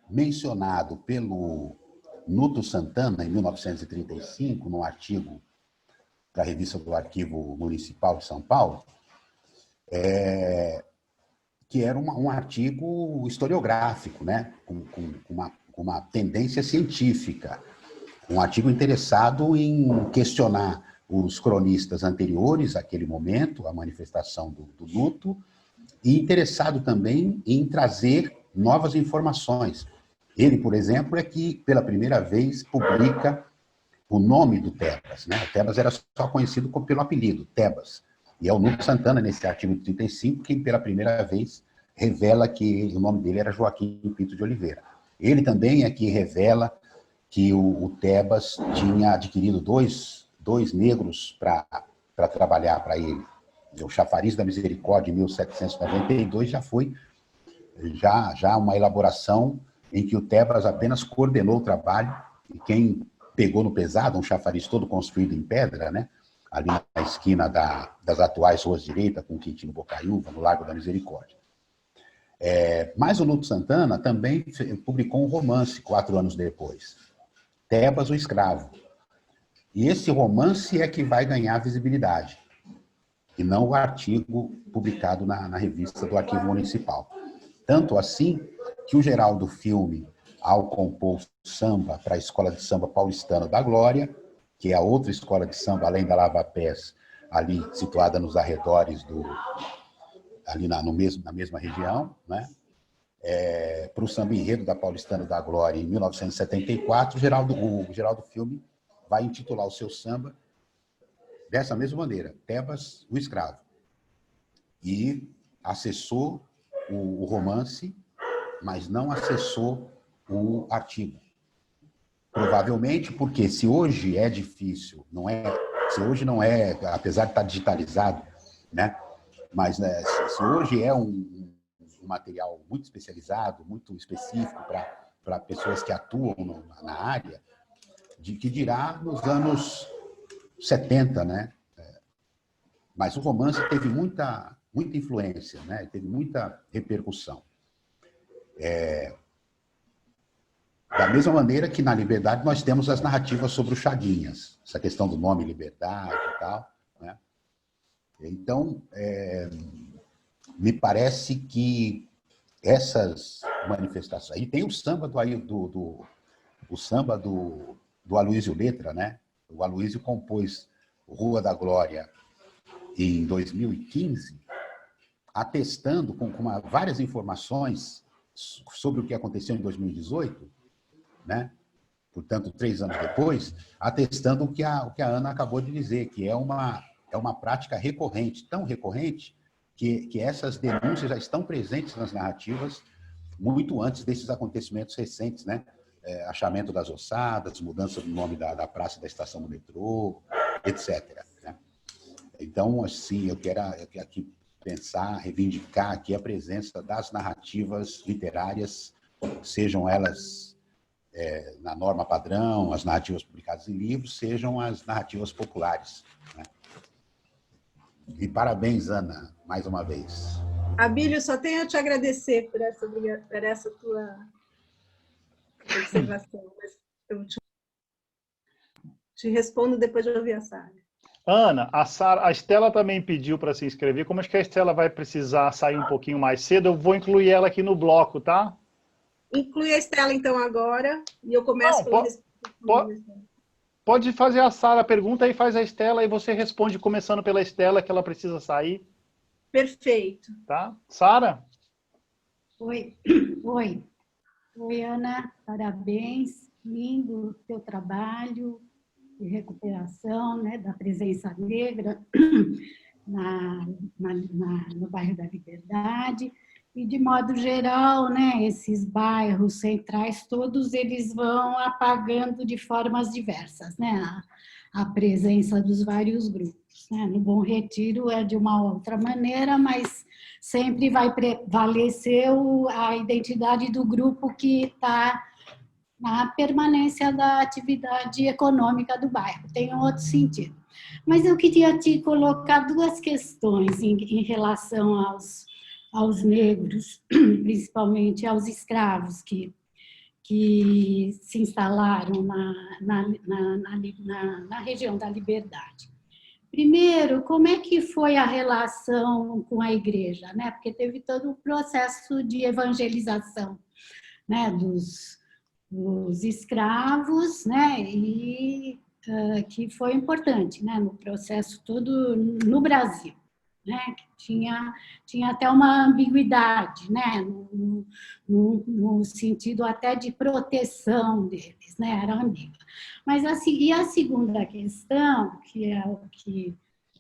mencionado pelo Nuto Santana, em 1935, num artigo da revista do Arquivo Municipal de São Paulo, que era um artigo historiográfico, né? com uma tendência científica, um artigo interessado em questionar os cronistas anteriores àquele momento, a manifestação do luto, e interessado também em trazer novas informações. Ele, por exemplo, é que pela primeira vez publica o nome do Tebas, né? O Tebas era só conhecido pelo apelido, Tebas. E é o Nuto Santana, nesse artigo de 35, que pela primeira vez revela que o nome dele era Joaquim Pinto de Oliveira. Ele também é que revela que o Tebas tinha adquirido dois negros para trabalhar para ele. O Chafariz da Misericórdia, em 1792, já foi uma elaboração em que o Tebas apenas coordenou o trabalho, e quem pegou no pesado, um chafariz todo construído em pedra, né, ali na esquina das atuais ruas direita, com Quintino Bocaiúva, no Largo da Misericórdia. Mas o Nuto Santana também publicou um romance 4 anos depois, Tebas, o Escravo. E esse romance é que vai ganhar visibilidade, e não o artigo publicado na revista do Arquivo Municipal. Tanto assim que o Geraldo Filme, ao compor samba para a Escola de Samba Paulistana da Glória, que é a outra escola de samba, além da Lava Pés, ali situada nos arredores ali na mesma região, né? Para o samba enredo da Paulistana da Glória, em 1974, o Geraldo Filme vai intitular o seu samba dessa mesma maneira, Tebas, o Escravo. E acessou o romance, mas não acessou o artigo. Provavelmente porque se hoje é difícil, se hoje não é, apesar de estar digitalizado, né? Mas né, se hoje é um material muito especializado, muito específico para pessoas que atuam na área, que dirá nos anos 70, né? Mas o romance teve muita influência, né? Teve muita repercussão. Da mesma maneira que na Liberdade nós temos as narrativas sobre o Chaguinhas, essa questão do nome Liberdade e tal, né? Então, me parece que essas manifestações... E tem o samba do Aloysio Letra, né? O Aloysio compôs Rua da Glória em 2015, atestando com várias informações sobre o que aconteceu em 2018, né? Portanto, 3 anos depois, atestando o que a Ana acabou de dizer, que é uma prática recorrente, tão recorrente, que essas denúncias já estão presentes nas narrativas muito antes desses acontecimentos recentes, né? Achamento das ossadas, mudança do nome da praça da estação do metrô, etc. Né? Então, assim, eu quero aqui pensar, reivindicar aqui a presença das narrativas literárias, sejam elas na norma padrão, as narrativas publicadas em livros, sejam as narrativas populares. Né? E parabéns, Ana, mais uma vez. Abílio, só tenho a te agradecer por essa tua observação. Mas eu te respondo depois de ouvir a Sara. Ana, a Estela também pediu para se inscrever. Como acho que a Estela vai precisar sair um pouquinho mais cedo, eu vou incluir ela aqui no bloco, tá? Inclui a Estela, então, agora, e eu começo pela resposta. Pode fazer a Sara a pergunta e faz a Estela, e você responde começando pela Estela, que ela precisa sair. Perfeito. Tá? Sara? Oi. Oi, Ana, parabéns. Lindo o teu trabalho de recuperação, né, da presença negra no bairro da Liberdade. E, de modo geral, né, esses bairros centrais, todos eles vão apagando de formas diversas, né, a presença dos vários grupos. Né? No Bom Retiro é de uma outra maneira, mas sempre vai prevalecer a identidade do grupo que está na permanência da atividade econômica do bairro. Tem um outro sentido. Mas eu queria te colocar duas questões em relação aos negros, principalmente aos escravos que se instalaram na região da Liberdade. Primeiro, como é que foi a relação com a igreja, né? Porque teve todo um processo de evangelização, né, dos escravos, né, e que foi importante, né, no processo todo no Brasil, né, que tinha até uma ambiguidade, né, no sentido até de proteção deles, né, era ambígua. Mas e a segunda questão, que é o que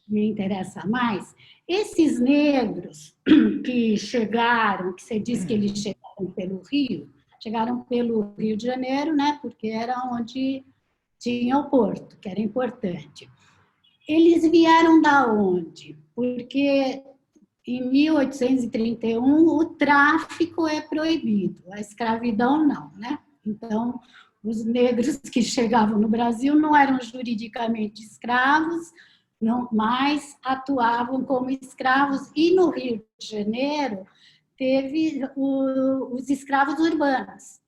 me interessa mais, esses negros que chegaram, que você diz que eles chegaram pelo Rio de Janeiro, né, porque era onde tinha o porto, que era importante. Eles vieram da onde? Porque em 1831 o tráfico é proibido, a escravidão não, né? Então, os negros que chegavam no Brasil não eram juridicamente escravos, não, mas atuavam como escravos, e no Rio de Janeiro teve os escravos urbanos,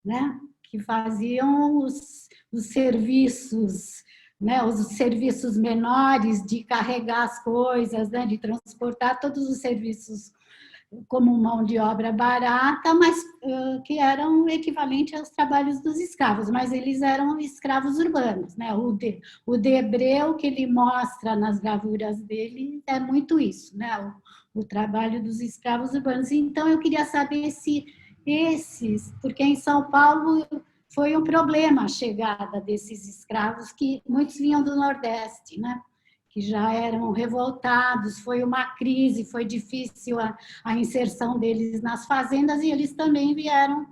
né, que faziam os serviços, né, os serviços menores de carregar as coisas, né, de transportar todos os serviços como mão de obra barata, mas que eram equivalentes aos trabalhos dos escravos, mas eles eram escravos urbanos, né? O de Hebreu, que ele mostra nas gravuras dele, é muito isso, né? O trabalho dos escravos urbanos. Então, eu queria saber se porque em São Paulo foi um problema a chegada desses escravos, que muitos vinham do Nordeste, né? Que já eram revoltados, foi uma crise, foi difícil a inserção deles nas fazendas, e eles também vieram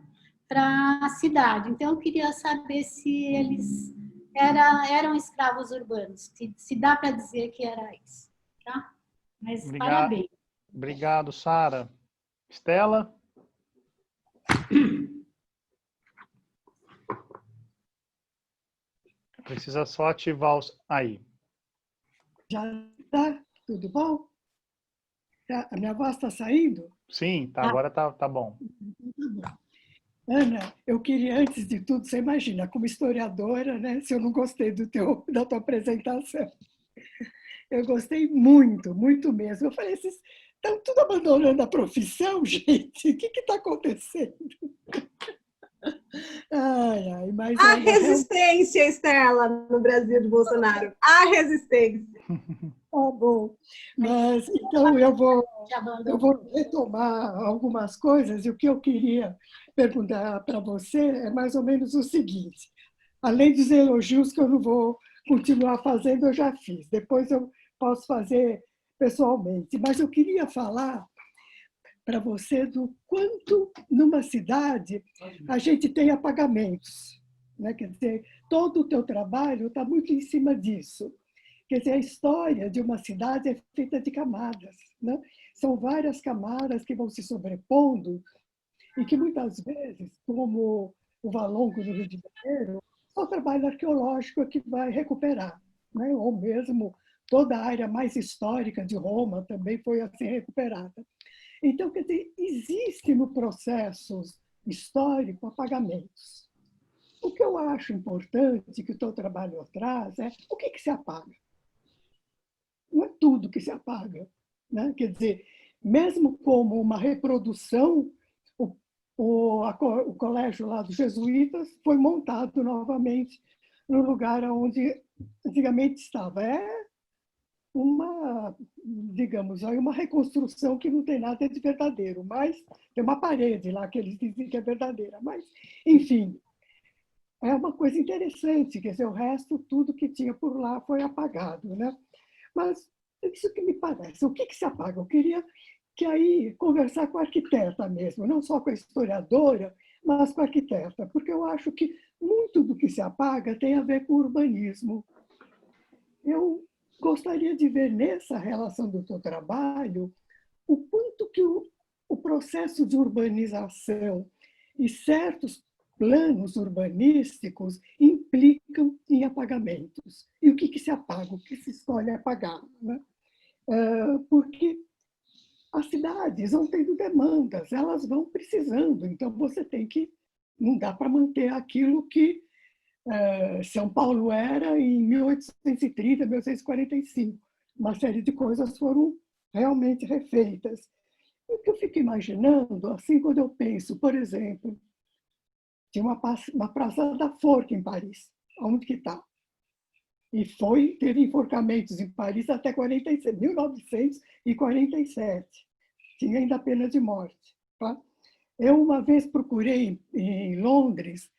para a cidade. Então, eu queria saber se eles eram escravos urbanos, se dá para dizer que era isso. Tá? Mas parabéns. Obrigado, Sara. Estela? Precisa só ativar os... Aí. Já está? Tudo bom? A minha voz está saindo? Sim, tá, agora tá bom. Ana, eu queria, antes de tudo, você imagina, como historiadora, né, se eu não gostei da tua apresentação. Eu gostei muito, muito mesmo. Eu falei, vocês estão tudo abandonando a profissão, gente? O que está acontecendo? Mas a resistência, Estela, no Brasil de Bolsonaro. A resistência. Bom. Mas, então, eu vou retomar algumas coisas, e o que eu queria perguntar para você é mais ou menos o seguinte. Além dos elogios que eu não vou continuar fazendo, eu já fiz. Depois eu posso fazer pessoalmente. Mas eu queria falar para você do quanto, numa cidade, a gente tem apagamentos, né? Quer dizer, todo o teu trabalho está muito em cima disso. Quer dizer, a história de uma cidade é feita de camadas, né? São várias camadas que vão se sobrepondo e que, muitas vezes, como o Valongo no Rio de Janeiro, só o trabalho arqueológico é que vai recuperar, né? Ou mesmo toda a área mais histórica de Roma também foi assim recuperada. Então, quer dizer, existe no processo histórico apagamentos. O que eu acho importante que o teu trabalho traz é o que se apaga. Não é tudo que se apaga, né? Quer dizer, mesmo como uma reprodução, o colégio lá dos jesuítas foi montado novamente no lugar onde antigamente estava. É uma, digamos, uma reconstrução que não tem nada de verdadeiro, mas tem uma parede lá que eles dizem que é verdadeira. Mas, enfim, é uma coisa interessante, quer dizer, o resto, tudo que tinha por lá foi apagado, né? Mas isso que me parece. O que se apaga? Eu queria que aí conversar com a arquiteta mesmo, não só com a historiadora, mas com a arquiteta, porque eu acho que muito do que se apaga tem a ver com o urbanismo. Eu gostaria de ver nessa relação do teu trabalho o quanto que o processo de urbanização e certos planos urbanísticos implicam em apagamentos. E o que se apaga, o que se escolhe apagar, né? Porque as cidades vão tendo demandas, elas vão precisando, então você tem que, não dá para manter aquilo que São Paulo era em 1830, 1845. Uma série de coisas foram realmente refeitas. O que eu fico imaginando, assim, quando eu penso, por exemplo, tinha uma Praça da Forca em Paris, onde que está? E teve enforcamentos em Paris até 1947. Tinha ainda a pena de morte. Tá? Eu, uma vez, procurei em Londres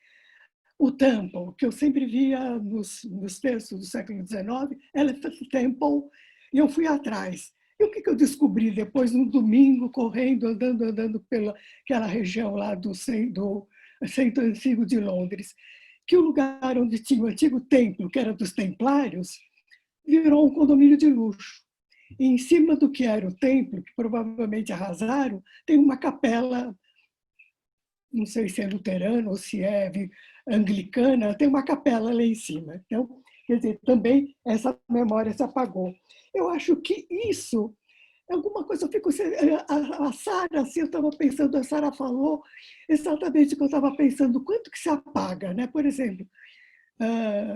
o Temple, que eu sempre via nos textos do século XIX, Elephant Temple, e eu fui atrás. E o que eu descobri depois, num domingo, correndo, andando pela aquela região lá do centro antigo de Londres, que o lugar onde tinha o antigo templo, que era dos templários, virou um condomínio de luxo. E em cima do que era o templo, que provavelmente arrasaram, tem uma capela, não sei se é luterana ou se é anglicana, tem uma capela lá em cima. Então, quer dizer, também essa memória se apagou. Eu acho que isso é alguma coisa. A Sara, assim, eu estava pensando, a Sara falou exatamente o que eu estava pensando, quanto que se apaga, né? Por exemplo,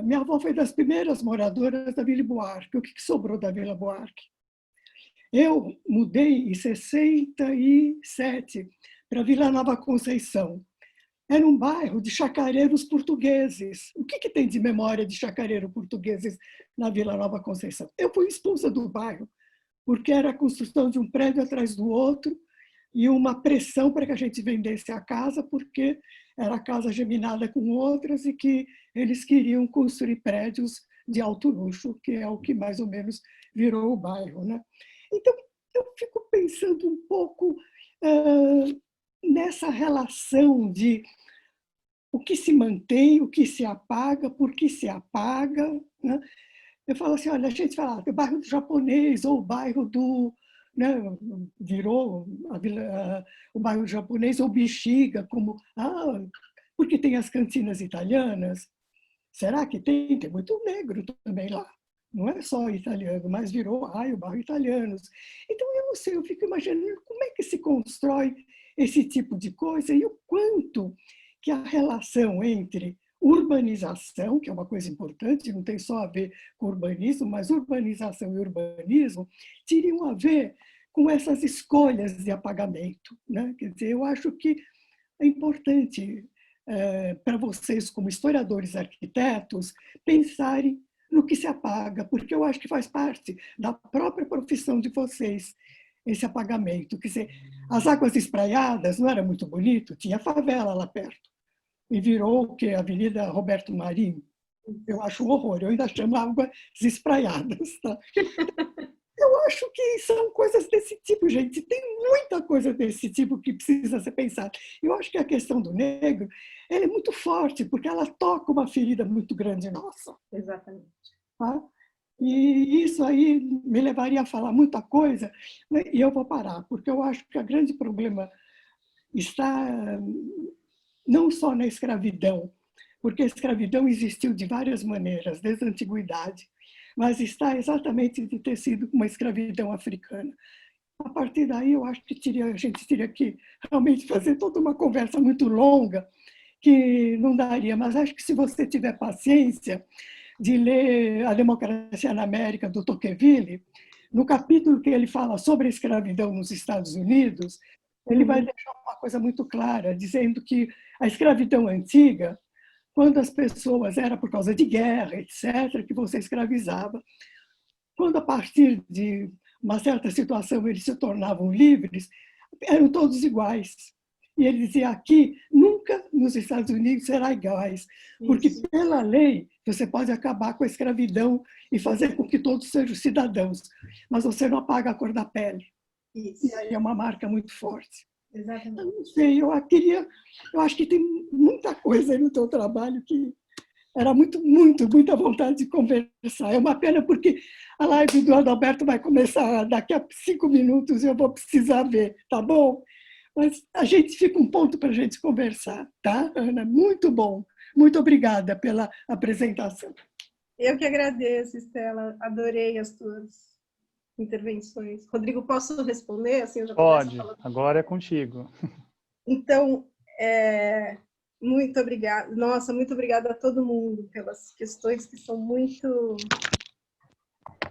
minha avó foi das primeiras moradoras da Vila Buarque. O que sobrou da Vila Buarque? Eu mudei em 67 para Vila Nova Conceição. Era um bairro de chacareiros portugueses. O que tem de memória de chacareiros portugueses na Vila Nova Conceição? Eu fui expulsa do bairro, porque era a construção de um prédio atrás do outro e uma pressão para que a gente vendesse a casa, porque era casa geminada com outras e que eles queriam construir prédios de alto luxo, que é o que mais ou menos virou o bairro, né? Então, eu fico pensando um pouco nessa relação de o que se mantém, o que se apaga, por que se apaga, né? Eu falo assim, olha, a gente fala o bairro do japonês ou o bairro do... Né, virou o bairro japonês ou Bexiga, como... porque tem as cantinas italianas. Será que tem? Tem muito negro também lá. Não é só italiano, mas virou o bairro italianos. Então, eu não sei, eu fico imaginando como é que se constrói esse tipo de coisa e o quanto que a relação entre urbanização, que é uma coisa importante, não tem só a ver com urbanismo, mas urbanização e urbanismo teriam a ver com essas escolhas de apagamento, né? Quer dizer, eu acho que é importante para vocês, como historiadores arquitetos, pensarem no que se apaga, porque eu acho que faz parte da própria profissão de vocês, esse apagamento. Quer dizer, as Águas Espraiadas não era muito bonito? Tinha favela lá perto. E virou o quê? Avenida Roberto Marinho. Eu acho um horror, eu ainda chamo Águas Espraiadas. Tá? Eu acho que são coisas desse tipo, gente. Tem muita coisa desse tipo que precisa ser pensada. Eu acho que a questão do negro ela é muito forte, porque ela toca uma ferida muito grande nossa. Exatamente. Tá? E isso aí me levaria a falar muita coisa, né? E eu vou parar, porque eu acho que o grande problema está não só na escravidão, porque a escravidão existiu de várias maneiras, desde a antiguidade, mas está exatamente de ter sido uma escravidão africana. A partir daí, eu acho que a gente teria que realmente fazer toda uma conversa muito longa, que não daria. Mas acho que se você tiver paciência de ler A Democracia na América, do Tocqueville, no capítulo que ele fala sobre a escravidão nos Estados Unidos, ele vai deixar uma coisa muito clara, dizendo que a escravidão antiga, quando as pessoas, era por causa de guerra, etc., que você escravizava. Quando, a partir de uma certa situação, eles se tornavam livres, eram todos iguais. E ele dizia, aqui, nunca nos Estados Unidos será iguais, porque pela lei você pode acabar com a escravidão e fazer com que todos sejam cidadãos, mas você não apaga a cor da pele. Isso. E aí é uma marca muito forte. Exatamente. Eu não sei, eu acho que tem muita coisa aí no teu trabalho que era muita vontade de conversar. É uma pena porque a live do Adalberto vai começar daqui a 5 minutos e eu vou precisar ver, tá bom? Mas a gente fica um ponto para a gente conversar, tá, Ana? Muito bom. Muito obrigada pela apresentação. Eu que agradeço, Estela. Adorei as tuas intervenções. Rodrigo, posso responder? Assim, eu já Pode, agora é contigo. Então, muito obrigada. Nossa, muito obrigada a todo mundo pelas questões que são muito...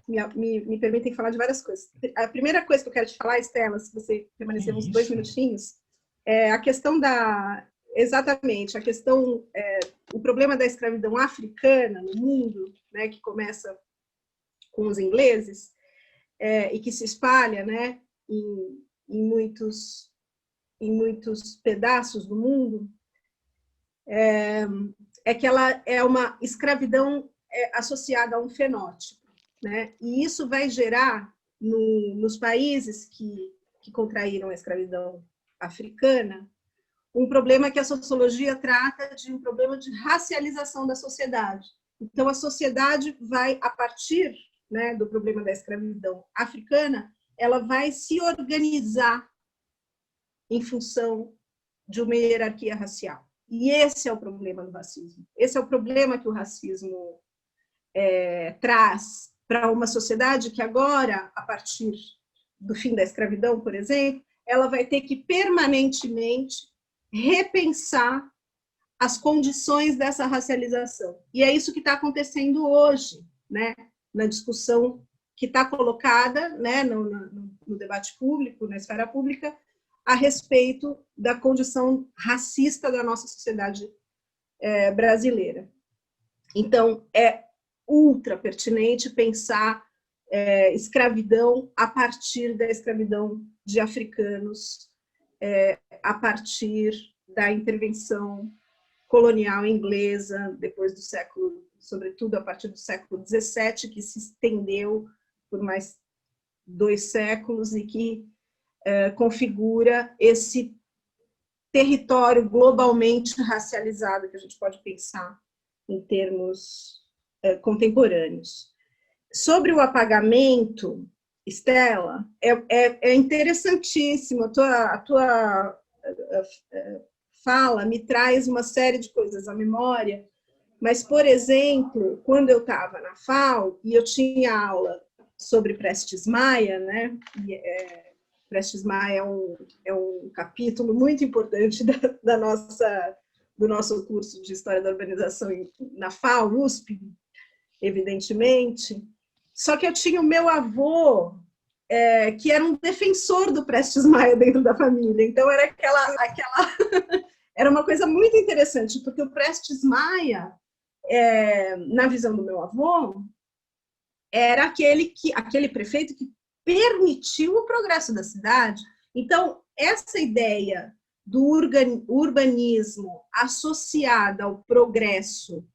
Me permitem falar de várias coisas. A primeira coisa que eu quero te falar, Estela, se você permanecer uns 2 minutinhos, é a questão da... Exatamente, a questão... o problema da escravidão africana no mundo, né, que começa com os ingleses, e que se espalha, né, em muitos pedaços do mundo, é que ela é uma escravidão associada a um fenótipo, né? E isso vai gerar, nos países que contraíram a escravidão africana, um problema que a sociologia trata de um problema de racialização da sociedade. Então, a sociedade vai, a partir, né, do problema da escravidão africana, ela vai se organizar em função de uma hierarquia racial. E esse é o problema do racismo. Esse é o problema que o racismo traz para uma sociedade que agora, a partir do fim da escravidão, por exemplo, ela vai ter que permanentemente repensar as condições dessa racialização. E é isso que está acontecendo hoje, né, na discussão que está colocada, né, no debate público, na esfera pública, a respeito da condição racista da nossa sociedade brasileira. Então, é ultra pertinente pensar escravidão a partir da escravidão de africanos, a partir da intervenção colonial inglesa, depois do século, sobretudo a partir do século XVII, que se estendeu por mais 2 séculos e que configura esse território globalmente racializado que a gente pode pensar em termos contemporâneos. Sobre o apagamento, Estela, é interessantíssimo, a tua fala me traz uma série de coisas à memória, mas, por exemplo, quando eu estava na FAO e eu tinha aula sobre Prestes Maia, né? Prestes Maia é um capítulo muito importante do nosso curso de História da Urbanização na FAO, USP, evidentemente. Só que eu tinha o meu avô, que era um defensor do Prestes Maia dentro da família. Então, era era uma coisa muito interessante, porque o Prestes Maia, na visão do meu avô, era aquele prefeito que permitiu o progresso da cidade. Então, essa ideia do urbanismo associada ao progresso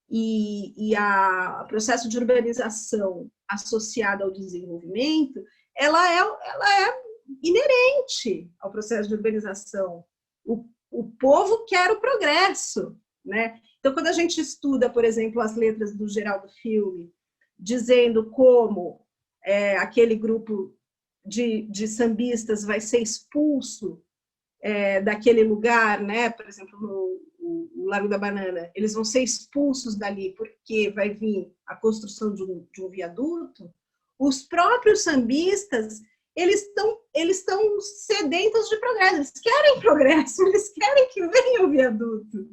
e a processo de urbanização associado ao desenvolvimento, ela é inerente ao processo de urbanização. O povo quer o progresso, né? Então, quando a gente estuda, por exemplo, as letras do Geraldo Filme, dizendo como aquele grupo de sambistas vai ser expulso daquele lugar, né? Por exemplo, no Largo da Banana, eles vão ser expulsos dali porque vai vir a construção de um viaduto. Os próprios sambistas, eles estão sedentos de progresso, eles querem progresso, eles querem que venha o viaduto,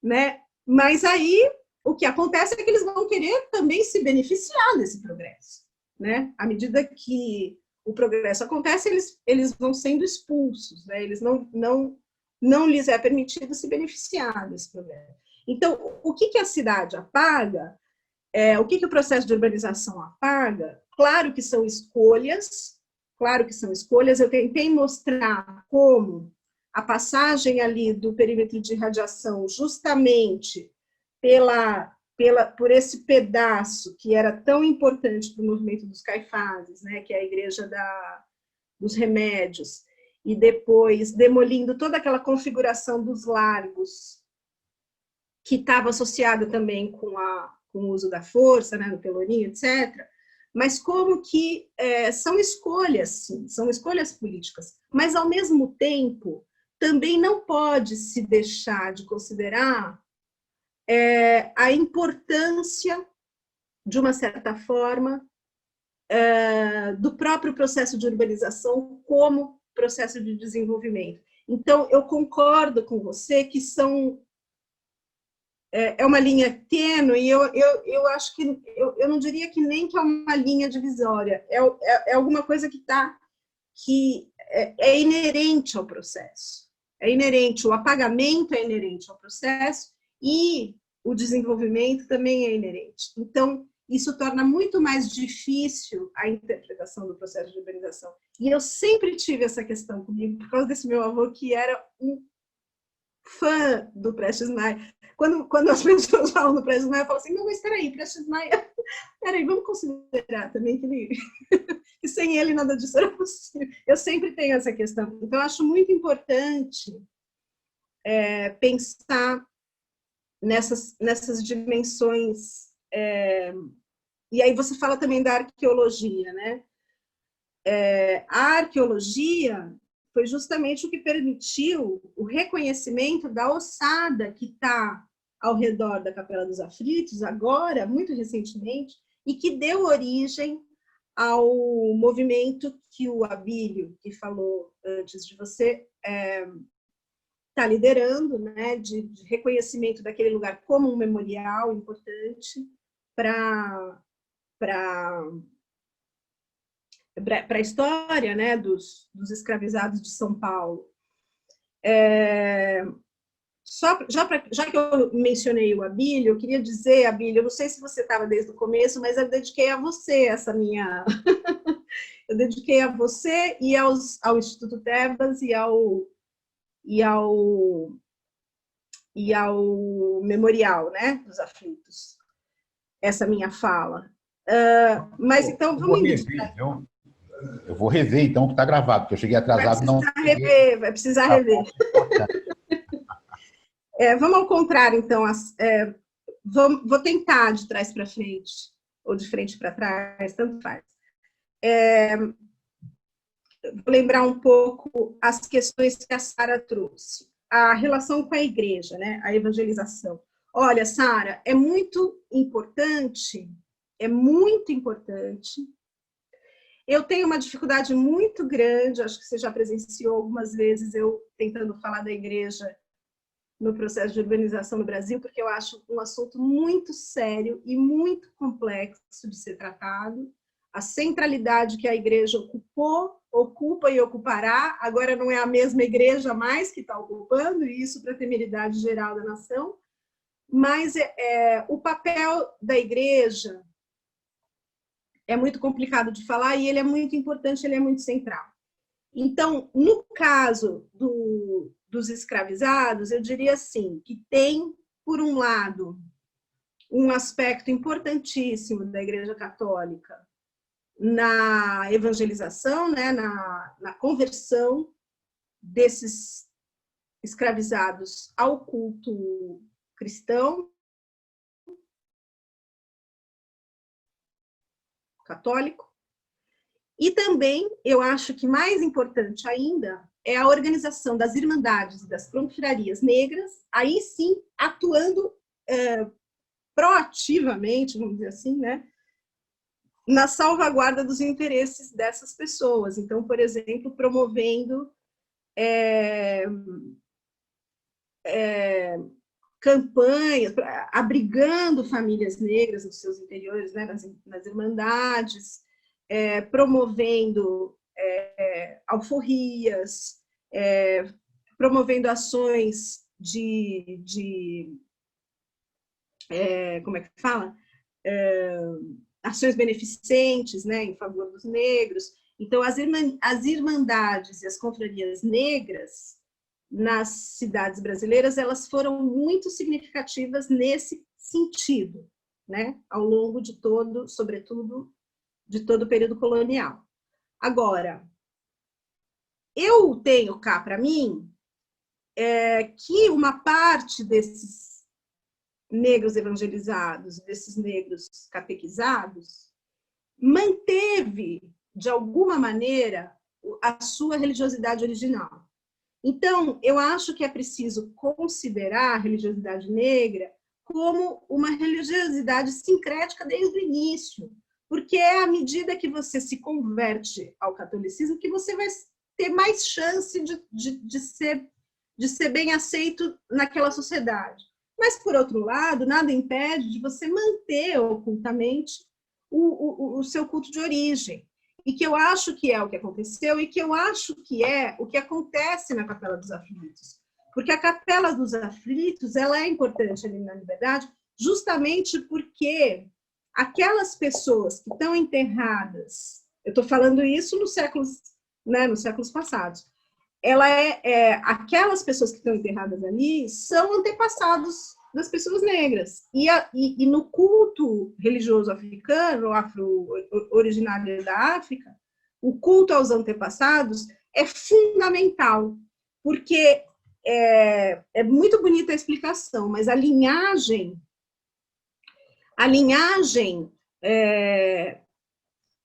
né? Mas aí o que acontece é que eles vão querer também se beneficiar desse progresso, né? À medida que o progresso acontece, eles vão sendo expulsos, né? Eles não lhes é permitido se beneficiar desse progresso. Então, o que a cidade apaga? O que o processo de urbanização apaga? Claro que são escolhas, eu tentei mostrar como a passagem ali do perímetro de radiação, justamente por esse pedaço que era tão importante para o movimento dos Caifases, né, que é a igreja dos remédios, e depois demolindo toda aquela configuração dos largos, que estava associada também com o uso da força, né, no Pelourinho, etc., mas como que são escolhas, sim, são escolhas políticas, mas, ao mesmo tempo, também não pode se deixar de considerar a importância, de uma certa forma, do próprio processo de urbanização como processo de desenvolvimento. Então, eu concordo com você que é uma linha tênue, e eu acho que, eu não diria que nem que é uma linha divisória, é alguma coisa que é inerente ao processo, o apagamento é inerente ao processo, e o desenvolvimento também é inerente. Então, isso torna muito mais difícil a interpretação do processo de urbanização. E eu sempre tive essa questão comigo, por causa desse meu avô, que era um fã do Prestes Maia. Quando as pessoas falam do Prestes Maia, eu falo assim, não, mas espera aí, Prestes Maia, peraí, vamos considerar também que sem ele nada disso era possível. Eu sempre tenho essa questão. Então, eu acho muito importante pensar nessas dimensões. E aí você fala também da arqueologia, né? A arqueologia foi justamente o que permitiu o reconhecimento da ossada que está ao redor da Capela dos Aflitos, agora, muito recentemente, e que deu origem ao movimento que o Abílio, que falou antes de você, está liderando, né, de reconhecimento daquele lugar como um memorial importante para a história, né, dos escravizados de São Paulo. Já que eu mencionei o Abílio, eu queria dizer, Abílio, eu não sei se você estava desde o começo, mas eu dediquei a você essa minha... eu dediquei a você e ao Instituto Tebas e ao Memorial, né, dos Aflitos, essa minha fala. Mas então, vamos indo. Eu vou rever, então, o que está gravado, porque eu cheguei atrasado. Vai precisar rever. Vamos ao contrário, então. Vou tentar de trás para frente, ou de frente para trás, tanto faz. Vou lembrar um pouco as questões que a Sara trouxe. A relação com a igreja, né? A evangelização. Olha, Sara, é muito importante. Eu tenho uma dificuldade muito grande, acho que você já presenciou algumas vezes eu tentando falar da igreja no processo de urbanização no Brasil, porque eu acho um assunto muito sério e muito complexo de ser tratado. A centralidade que a igreja ocupa e ocupará, agora não é a mesma igreja mais que está ocupando, e isso para a temeridade geral da nação, mas o papel da igreja é muito complicado de falar e ele é muito importante, ele é muito central. Então, no caso dos escravizados, eu diria assim, que tem, por um lado, um aspecto importantíssimo da Igreja Católica na evangelização, né, na conversão desses escravizados ao culto cristão, católico. E também, eu acho que mais importante ainda, é a organização das irmandades e das confrarias negras, aí sim, atuando proativamente, vamos dizer assim, né, na salvaguarda dos interesses dessas pessoas. Então, por exemplo, promovendo campanhas, abrigando famílias negras nos seus interiores, né, nas irmandades, promovendo alforrias, promovendo ações como é que fala? Ações beneficentes, né, em favor dos negros. Então, as irmandades e as confrarias negras nas cidades brasileiras, elas foram muito significativas nesse sentido, né, ao longo de todo, sobretudo, de todo o período colonial. Agora, eu tenho cá para mim que uma parte desses negros evangelizados, desses negros catequizados, manteve, de alguma maneira, a sua religiosidade original. Então, eu acho que é preciso considerar a religiosidade negra como uma religiosidade sincrética desde o início, porque é à medida que você se converte ao catolicismo que você vai ter mais chance de ser bem aceito naquela sociedade. Mas, por outro lado, nada impede de você manter ocultamente o seu culto de origem. E que eu acho que é o que aconteceu e que eu acho que é o que acontece na Capela dos Aflitos. Porque a Capela dos Aflitos ela é importante ali na Liberdade justamente porque aquelas pessoas que estão enterradas, eu estou falando isso nos séculos passados, aquelas pessoas que estão enterradas ali são antepassados das pessoas negras. E no culto religioso africano, originário da África, o culto aos antepassados é fundamental, porque é muito bonita a explicação, mas a linhagem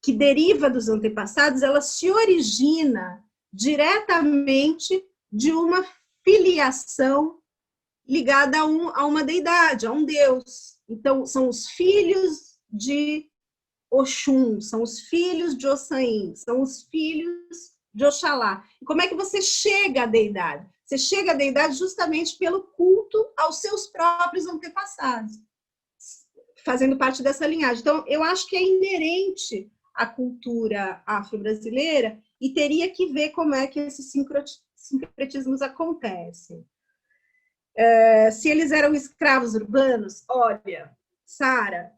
que deriva dos antepassados, ela se origina diretamente de uma filiação ligada a uma deidade, a um deus. Então, são os filhos de Oxum, são os filhos de Ossain, são os filhos de Oxalá. E como é que você chega à deidade? Você chega à deidade justamente pelo culto aos seus próprios antepassados, fazendo parte dessa linhagem. Então, eu acho que é inerente à cultura afro-brasileira e teria que ver como é que esses sincretismos acontecem. Se eles eram escravos urbanos, olha, Sara,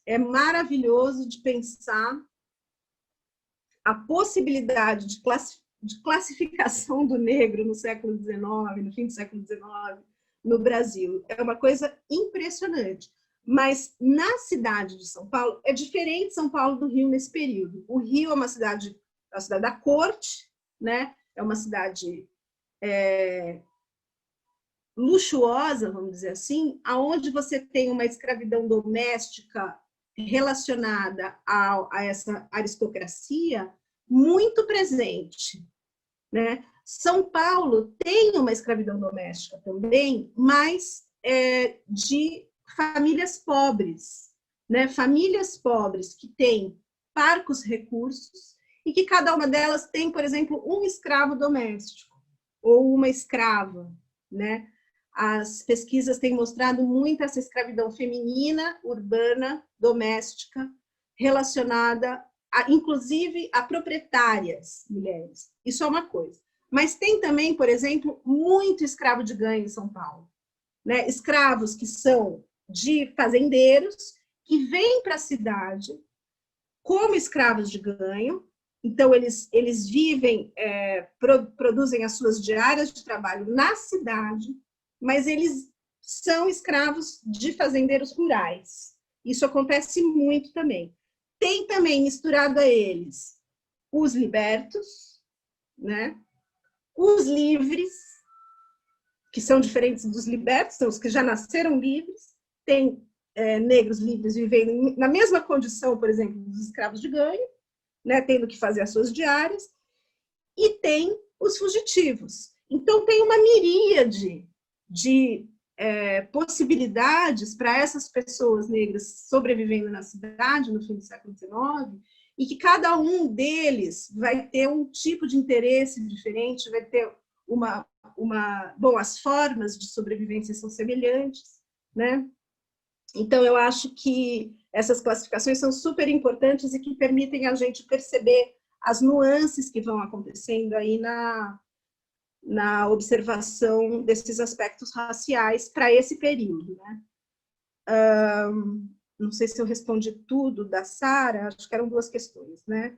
é maravilhoso de pensar a possibilidade de classificação do negro no século XIX, no fim do século XIX, no Brasil. É uma coisa impressionante. Mas na cidade de São Paulo, é diferente de São Paulo do Rio nesse período. O Rio é uma cidade da corte, né? É uma cidade luxuosa, vamos dizer assim, aonde você tem uma escravidão doméstica relacionada a essa aristocracia muito presente, né? São Paulo tem uma escravidão doméstica também, mas de famílias pobres, né? Famílias pobres que têm parcos recursos e que cada uma delas tem, por exemplo, um escravo doméstico ou uma escrava, né? As pesquisas têm mostrado muito essa escravidão feminina, urbana, doméstica, relacionada, inclusive, a proprietárias mulheres. Isso é uma coisa. Mas tem também, por exemplo, muito escravo de ganho em São Paulo, né? Escravos que são de fazendeiros, que vêm para a cidade como escravos de ganho. Então, eles vivem, produzem as suas diárias de trabalho na cidade, mas eles são escravos de fazendeiros rurais. Isso acontece muito também. Tem também misturado a eles os libertos, né? Os livres, que são diferentes dos libertos, são os que já nasceram livres. Tem negros livres vivendo na mesma condição, por exemplo, dos escravos de ganho, né? Tendo que fazer as suas diárias. E tem os fugitivos. Então, tem uma miríade de possibilidades para essas pessoas negras sobrevivendo na cidade no fim do século XIX, e que cada um deles vai ter um tipo de interesse diferente, vai ter bom, as formas de sobrevivência são semelhantes, né? Então, eu acho que essas classificações são super importantes e que permitem a gente perceber as nuances que vão acontecendo aí na observação desses aspectos raciais para esse período, né? Não sei se eu respondi tudo da Sara, acho que eram 2 questões, né?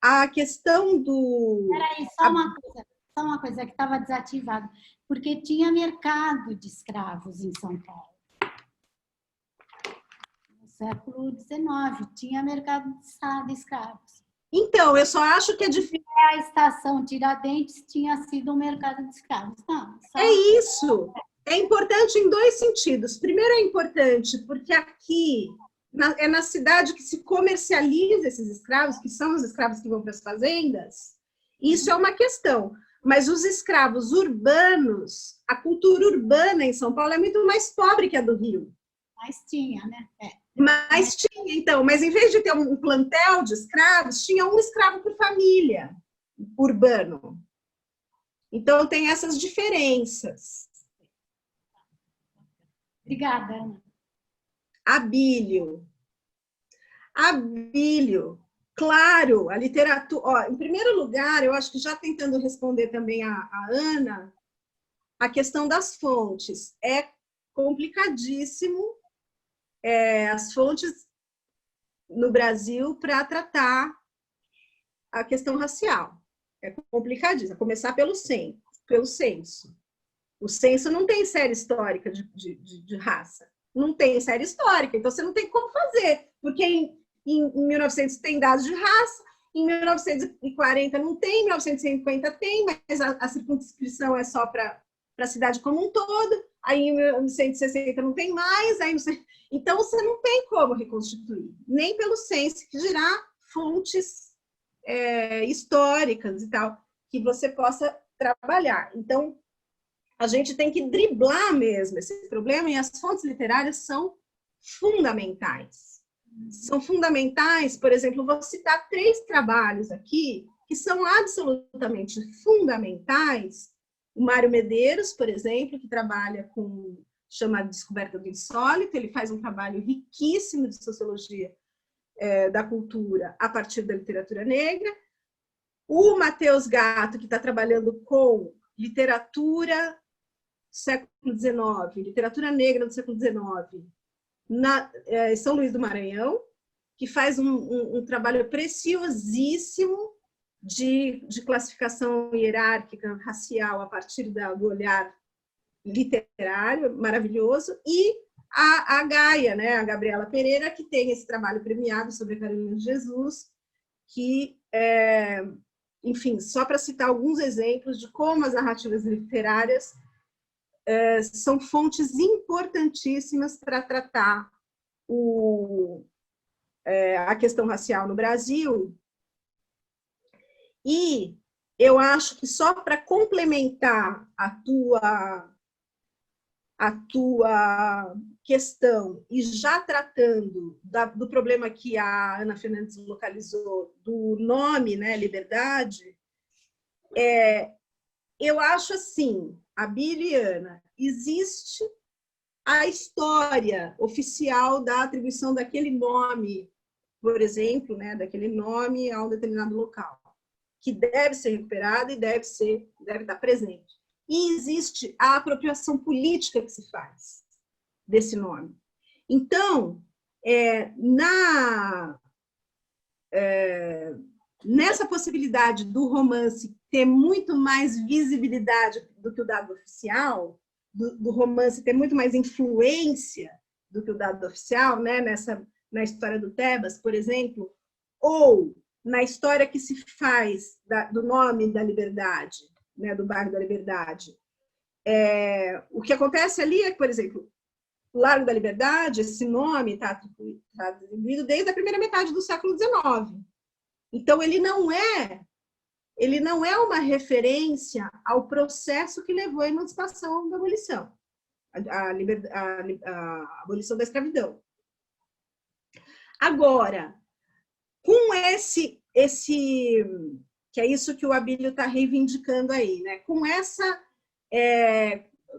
A questão do... Peraí, só uma coisa que estava desativada, porque tinha mercado de escravos em São Paulo. No século XIX, tinha mercado de escravos. Então, eu só acho que é difícil... A estação Tiradentes tinha sido um mercado de escravos. Não, É isso. É importante em 2 sentidos. Primeiro, é importante porque aqui é na cidade que se comercializa esses escravos, que são os escravos que vão para as fazendas. Isso é uma questão. Mas os escravos urbanos, a cultura urbana em São Paulo é muito mais pobre que a do Rio. Mas tinha, né? Mas tinha, então. Mas em vez de ter um plantel de escravos, tinha um escravo por família urbano. Então, tem essas diferenças. Obrigada, Ana. Abílio. Claro, a literatura... Ó, em primeiro lugar, eu acho que já tentando responder também a Ana, a questão das fontes. É complicadíssimo as fontes no Brasil para tratar a questão racial. É complicadíssimo. Começar pelo censo. O censo não tem série histórica de raça. Não tem série histórica, então você não tem como fazer. Porque em 1900 tem dados de raça, em 1940 não tem, em 1950 tem, mas a circunscrição é só para a cidade como um todo, aí em 1960 não tem mais, então você não tem como reconstituir, nem pelo censo, que dirá fontes históricas e tal, que você possa trabalhar. Então, a gente tem que driblar mesmo esse problema, e as fontes literárias são fundamentais. São fundamentais, por exemplo, vou citar 3 trabalhos aqui que são absolutamente fundamentais. O Mário Medeiros, por exemplo, que trabalha com chamado Descoberta do Insólito, ele faz um trabalho riquíssimo de sociologia da cultura a partir da literatura negra. O Matheus Gatto, que está trabalhando com literatura do século XIX, literatura negra do século XIX, em São Luís do Maranhão, que faz um trabalho preciosíssimo de classificação hierárquica racial a partir do olhar literário, maravilhoso, e a Gaia, né, a Gabriela Pereira, que tem esse trabalho premiado sobre a Carolina de Jesus, que, enfim, só para citar alguns exemplos de como as narrativas literárias são fontes importantíssimas para tratar a questão racial no Brasil. E eu acho que só para complementar a tua questão, e já tratando do problema que a Ana Fernandes localizou, do nome, né, liberdade, eu acho assim, Abílio e Ana, existe a história oficial da atribuição daquele nome, por exemplo, né, daquele nome a um determinado local, que deve ser recuperado e deve estar presente. E existe a apropriação política que se faz desse nome. Então, nessa possibilidade do romance ter muito mais visibilidade do que o dado oficial, do romance ter muito mais influência do que o dado oficial, né? Na história do Tebas, por exemplo, ou na história que se faz do nome da Liberdade, né? Do bairro da Liberdade. O que acontece ali é que, por exemplo, o Largo da Liberdade, esse nome está atribuído desde a primeira metade do século XIX. Então, ele não é uma referência ao processo que levou à emancipação da abolição. a abolição da escravidão. Agora, com esse que é isso que o Abílio está reivindicando aí, né? Com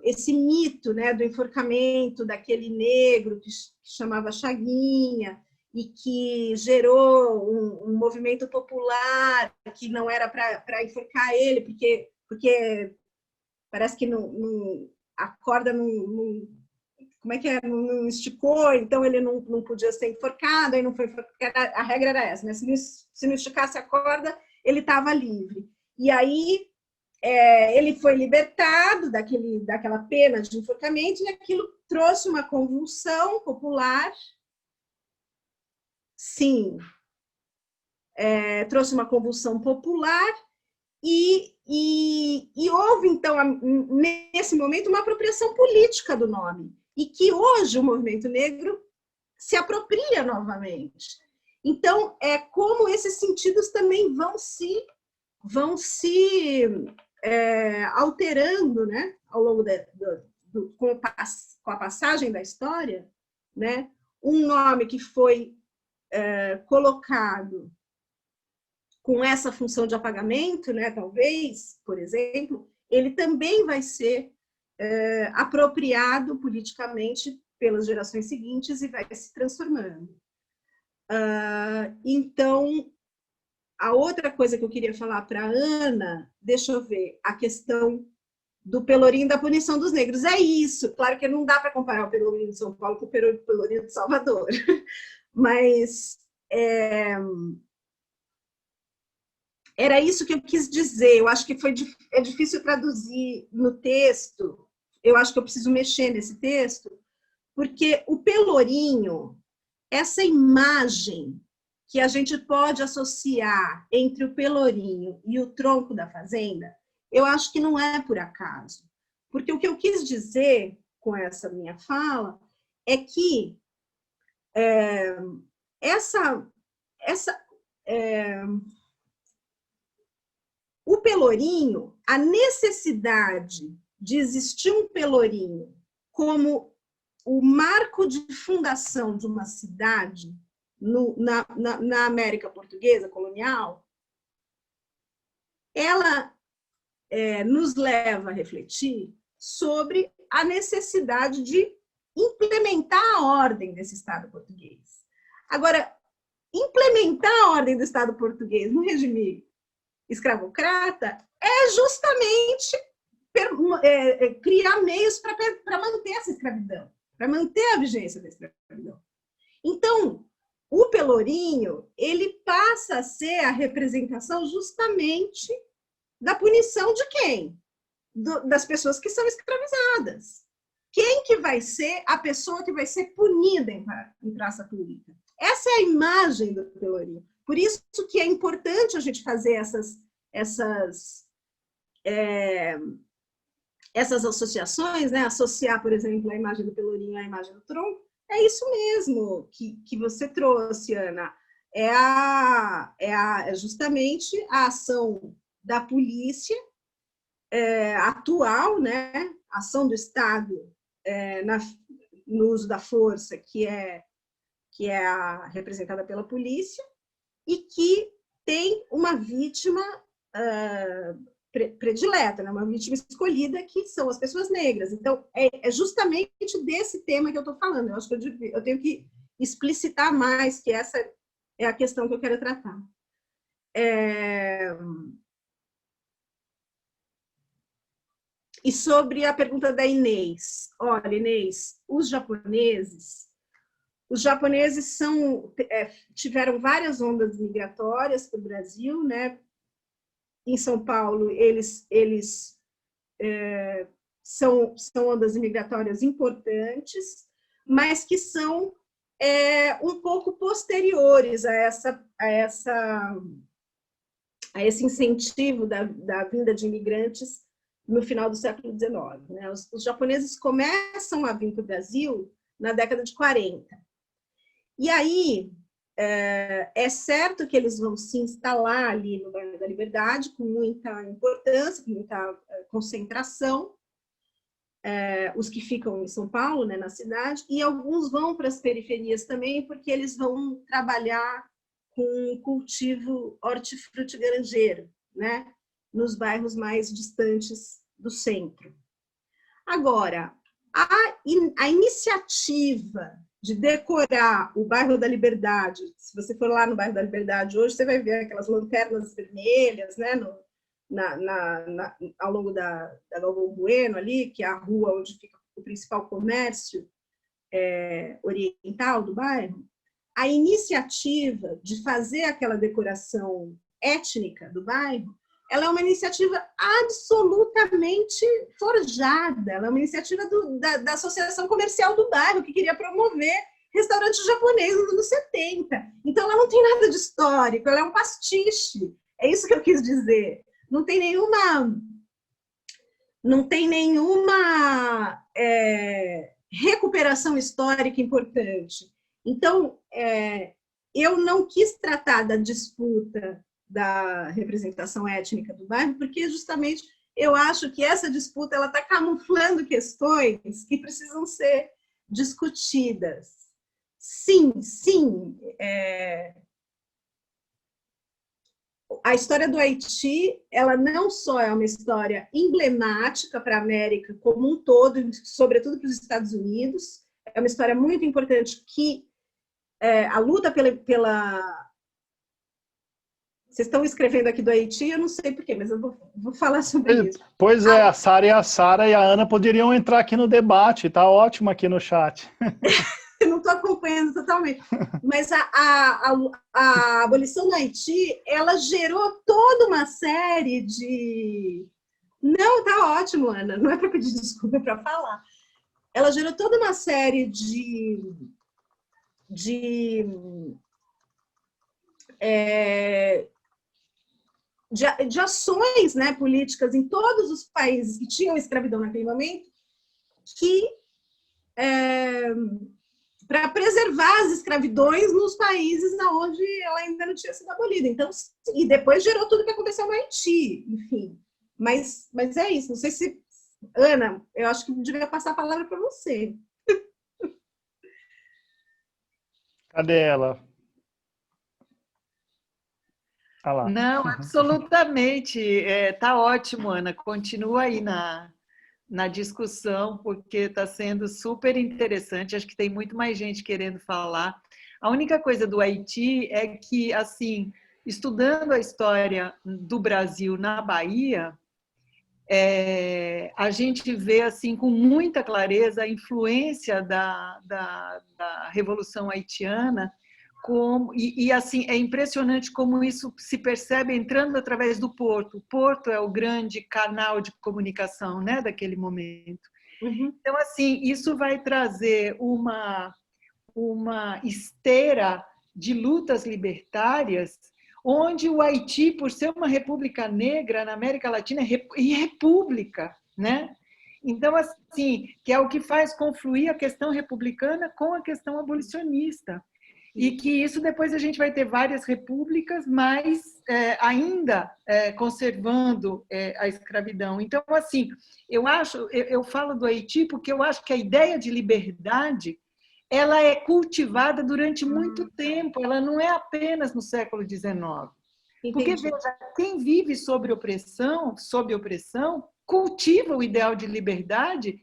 esse mito, né, do enforcamento daquele negro que chamava Chaguinha e que gerou um movimento popular que não era para enforcar ele, porque parece que a corda como é que é? Não esticou, então ele não podia ser enforcado, aí não foi enforcado. A regra era essa, né? Se não esticasse a corda, ele estava livre. E aí ele foi libertado daquela pena de enforcamento, e aquilo trouxe uma convulsão popular. Sim, trouxe uma convulsão popular, e houve, então, nesse momento, uma apropriação política do nome, e que hoje o movimento negro se apropria novamente. Então, como esses sentidos também vão se alterando, né, ao longo com a passagem da história, né? Um nome que foi colocado com essa função de apagamento, né, talvez, por exemplo, ele também vai ser apropriado politicamente pelas gerações seguintes e vai se transformando. Então, a outra coisa que eu queria falar para a Ana, deixa eu ver, a questão do Pelourinho da punição dos negros. É isso, claro que não dá para comparar o Pelourinho de São Paulo com o Pelourinho de Salvador, mas era isso que eu quis dizer. Eu acho que é difícil traduzir no texto, eu acho que eu preciso mexer nesse texto, porque o Pelourinho, essa imagem que a gente pode associar entre o Pelourinho e o tronco da fazenda, eu acho que não é por acaso. Porque o que eu quis dizer com essa minha fala é que o Pelourinho, a necessidade de existir um Pelourinho como o marco de fundação de uma cidade na América Portuguesa colonial, ela nos leva a refletir sobre a necessidade de implementar a ordem desse Estado português. Agora, implementar a ordem do Estado português no regime escravocrata é justamente criar meios para manter essa escravidão, para manter a vigência da escravidão. Então, o Pelourinho, ele passa a ser a representação justamente da punição de quem? Das pessoas que são escravizadas. Quem que vai ser a pessoa que vai ser punida em praça pública? Essa é a imagem do Pelourinho. Por isso que é importante a gente fazer essas associações, né? Associar, por exemplo, a imagem do Pelourinho à imagem do tronco. É isso mesmo que você trouxe, Ana. É justamente a ação da polícia atual, né? A ação do Estado no uso da força, que é representada pela polícia, e que tem uma vítima predileta, né? Uma vítima escolhida, que são as pessoas negras. Então, é justamente desse tema que eu estou falando. Eu acho que eu tenho que explicitar mais que essa é a questão que eu quero tratar. E sobre a pergunta da Inês. Olha, Inês, os japoneses tiveram várias ondas migratórias para o Brasil, né? Em São Paulo, eles são ondas migratórias importantes, mas que são um pouco posteriores a esse incentivo da vinda de imigrantes no final do século XIX. Né? Os japoneses começam a vir para o Brasil na década de 40. E aí, é certo que eles vão se instalar ali no bairro da Liberdade, com muita importância, com muita concentração, os que ficam em São Paulo, né, na cidade, e alguns vão para as periferias também, porque eles vão trabalhar com cultivo hortifruti-granjeiro, né, nos bairros mais distantes do centro. Agora, a iniciativa de decorar o bairro da Liberdade, se você for lá no bairro da Liberdade hoje, você vai ver aquelas lanternas vermelhas, né, ao longo da Galvão Bueno ali, que é a rua onde fica o principal comércio oriental do bairro. A iniciativa de fazer aquela decoração étnica do bairro, ela é uma iniciativa absolutamente forjada, ela é uma iniciativa da Associação Comercial do Bairro, que queria promover restaurante japonês nos anos 70. Então, ela não tem nada de histórico, ela é um pastiche. É isso que eu quis dizer. Não tem nenhuma recuperação histórica importante. Então, eu não quis tratar da disputa da representação étnica do bairro, porque justamente eu acho que essa disputa ela está camuflando questões que precisam ser discutidas. Sim, a história do Haiti, ela não só é uma história emblemática para a América como um todo, sobretudo para os Estados Unidos, é uma história muito importante que a luta pela... Vocês estão escrevendo aqui do Haiti, eu não sei porquê, mas eu vou falar sobre isso. Pois é, a Sara e a Ana poderiam entrar aqui no debate, tá ótimo aqui no chat. Eu não estou acompanhando totalmente, mas a abolição do Haiti, ela gerou toda uma série de... Não, tá ótimo, Ana, não é para pedir desculpa, é para falar. Ela gerou toda uma série de ações, né, políticas em todos os países que tinham escravidão naquele momento, que para preservar as escravidões nos países onde ela ainda não tinha sido abolida. Então, e depois gerou tudo o que aconteceu no Haiti, enfim. Mas é isso. Não sei se... Ana, eu acho que devia passar a palavra para você. Cadê ela? Ah lá. Não, absolutamente. Tá ótimo, Ana. Continua aí na discussão, porque está sendo super interessante. Acho que tem muito mais gente querendo falar. A única coisa do Haiti é que, assim, estudando a história do Brasil na Bahia, a gente vê assim com muita clareza a influência da Revolução Haitiana. Assim, é impressionante como isso se percebe entrando através do porto. O porto é o grande canal de comunicação, né, daquele momento. Uhum. Então, assim, isso vai trazer uma esteira de lutas libertárias, onde o Haiti, por ser uma república negra na América Latina, é república, né? Então, assim, que é o que faz confluir a questão republicana com a questão abolicionista. E que isso depois a gente vai ter várias repúblicas, mas ainda conservando a escravidão. Então, assim, eu falo do Haiti porque eu acho que a ideia de liberdade ela é cultivada durante muito tempo, ela não é apenas no século XIX. Porque, veja, quem vive sob opressão, cultiva o ideal de liberdade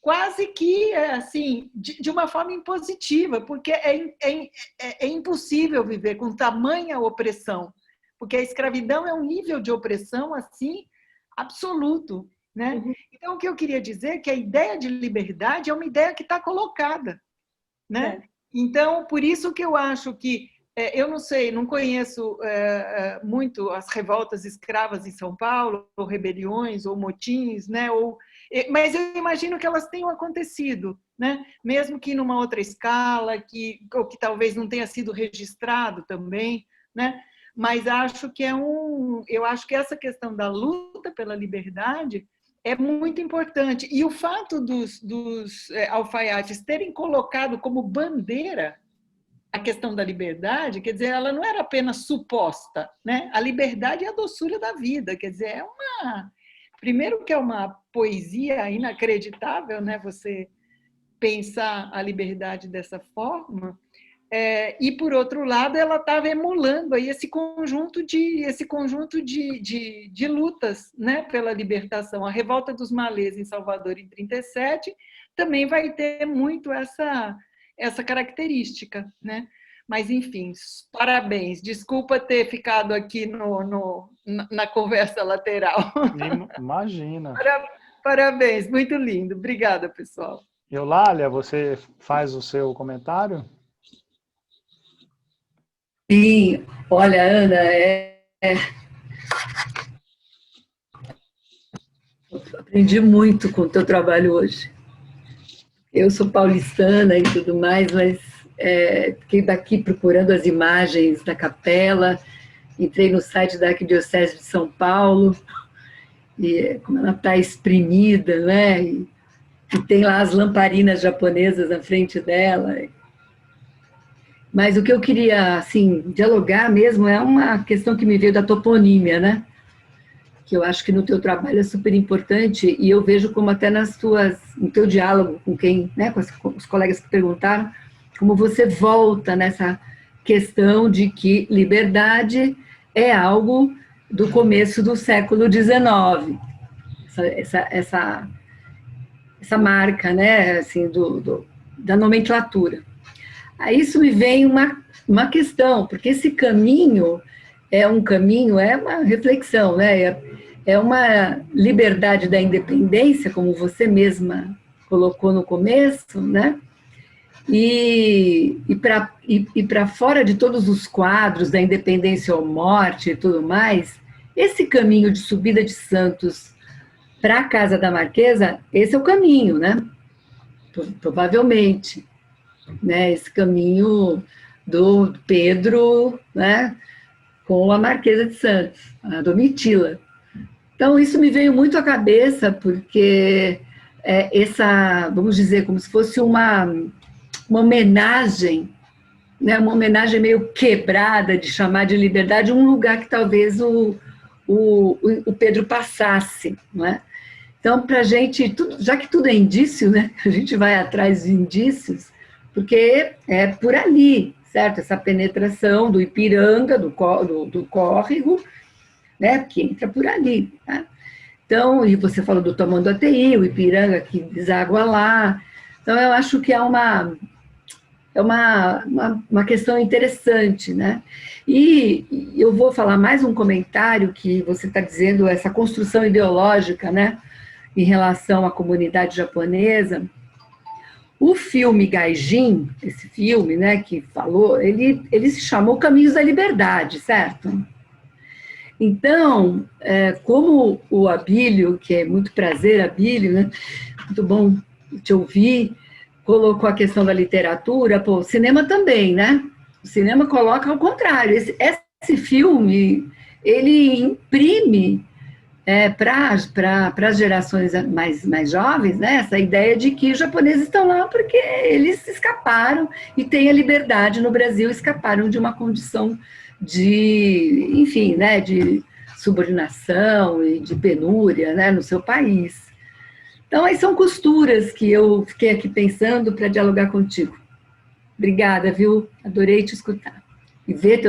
quase que assim, de uma forma impositiva, porque é impossível viver com tamanha opressão, porque a escravidão é um nível de opressão assim absoluto, né? Uhum. Então, o que eu queria dizer é que a ideia de liberdade é uma ideia que está colocada, né? Então, por isso que eu acho que eu não sei, não conheço muito as revoltas escravas em São Paulo, ou rebeliões, ou motins, né? Mas eu imagino que elas tenham acontecido, né? Mesmo que numa outra escala, ou que talvez não tenha sido registrado também, né? Mas eu acho que essa questão da luta pela liberdade é muito importante. E o fato dos alfaiates terem colocado como bandeira a questão da liberdade, quer dizer, ela não era apenas suposta, né? A liberdade é a doçura da vida, quer dizer, Primeiro que é uma poesia inacreditável, né? Você pensar a liberdade dessa forma. E, por outro lado, ela estava emulando aí esse conjunto de lutas, né, pela libertação. A Revolta dos Malês em Salvador, em 1937, também vai ter muito essa característica, né? Mas, enfim, parabéns. Desculpa ter ficado aqui na conversa lateral. Imagina. Parabéns, muito lindo. Obrigada, pessoal. Eulália, você faz o seu comentário? Sim, olha, Ana, aprendi muito com o teu trabalho hoje. Eu sou paulistana e tudo mais, mas fiquei daqui procurando as imagens da capela, entrei no site da Arquidiocese de São Paulo, e como ela está exprimida, né? E tem lá as lamparinas japonesas na frente dela. Mas o que eu queria, assim, dialogar mesmo é uma questão que me veio da toponímia, né? Que eu acho que no teu trabalho é super importante, e eu vejo como até no teu diálogo com quem, né, com os colegas que perguntaram, como você volta nessa questão de que liberdade é algo do começo do século XIX. Essa marca, né, assim, da nomenclatura. A isso me vem uma questão, porque esse caminho é uma reflexão, né? É uma liberdade da independência, como você mesma colocou no começo, né? E para fora de todos os quadros da independência ou morte e tudo mais, esse caminho de subida de Santos para a Casa da Marquesa, esse é o caminho, né? Provavelmente. Né, esse caminho do Pedro, né, com a Marquesa de Santos, a Domitila. Então, isso me veio muito à cabeça, porque vamos dizer, como se fosse uma homenagem, né, uma homenagem meio quebrada de chamar de liberdade um lugar que talvez o Pedro passasse, né? Então, para a gente, já que tudo é indício, né, a gente vai atrás de indícios, porque é por ali, certo? Essa penetração do Ipiranga, do córrego, né? Que entra por ali. Tá? Então, e você falou do Tamanduateí, o Ipiranga que deságua lá. Então, eu acho que é uma questão interessante, né? E eu vou falar mais um comentário que você está dizendo, essa construção ideológica, né? Em relação à comunidade japonesa. O filme Gaijin, esse filme, né, que falou, ele se chamou Caminhos da Liberdade, certo? Então, como o Abílio, que é muito prazer, Abílio, né, muito bom te ouvir, colocou a questão da literatura, o cinema também, né? O cinema coloca ao contrário. Esse filme, ele imprime para as gerações mais jovens, né, essa ideia de que os japoneses estão lá porque eles escaparam e têm a liberdade no Brasil, escaparam de uma condição de, enfim, né, de subordinação e de penúria, né, no seu país. Então, aí são costuras que eu fiquei aqui pensando para dialogar contigo. Obrigada, viu? Adorei te escutar. E ver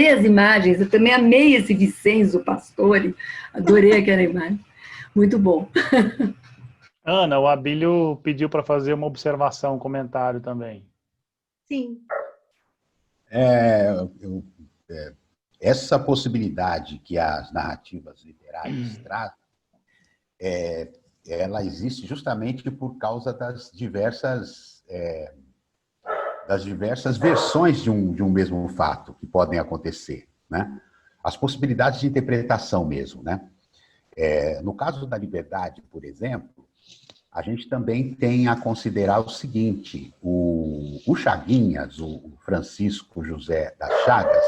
as imagens, eu também amei esse Vicenzo Pastore, adorei aquela imagem. Muito bom. Ana, o Abílio pediu para fazer uma observação, um comentário também. Sim. Essa possibilidade que as narrativas literárias trazem, ela existe justamente por causa das diversas versões de um mesmo fato que podem acontecer, né? As possibilidades de interpretação mesmo, né? No caso da liberdade, por exemplo, a gente também tem a considerar o seguinte: o Chaguinhas, o Francisco José das Chagas,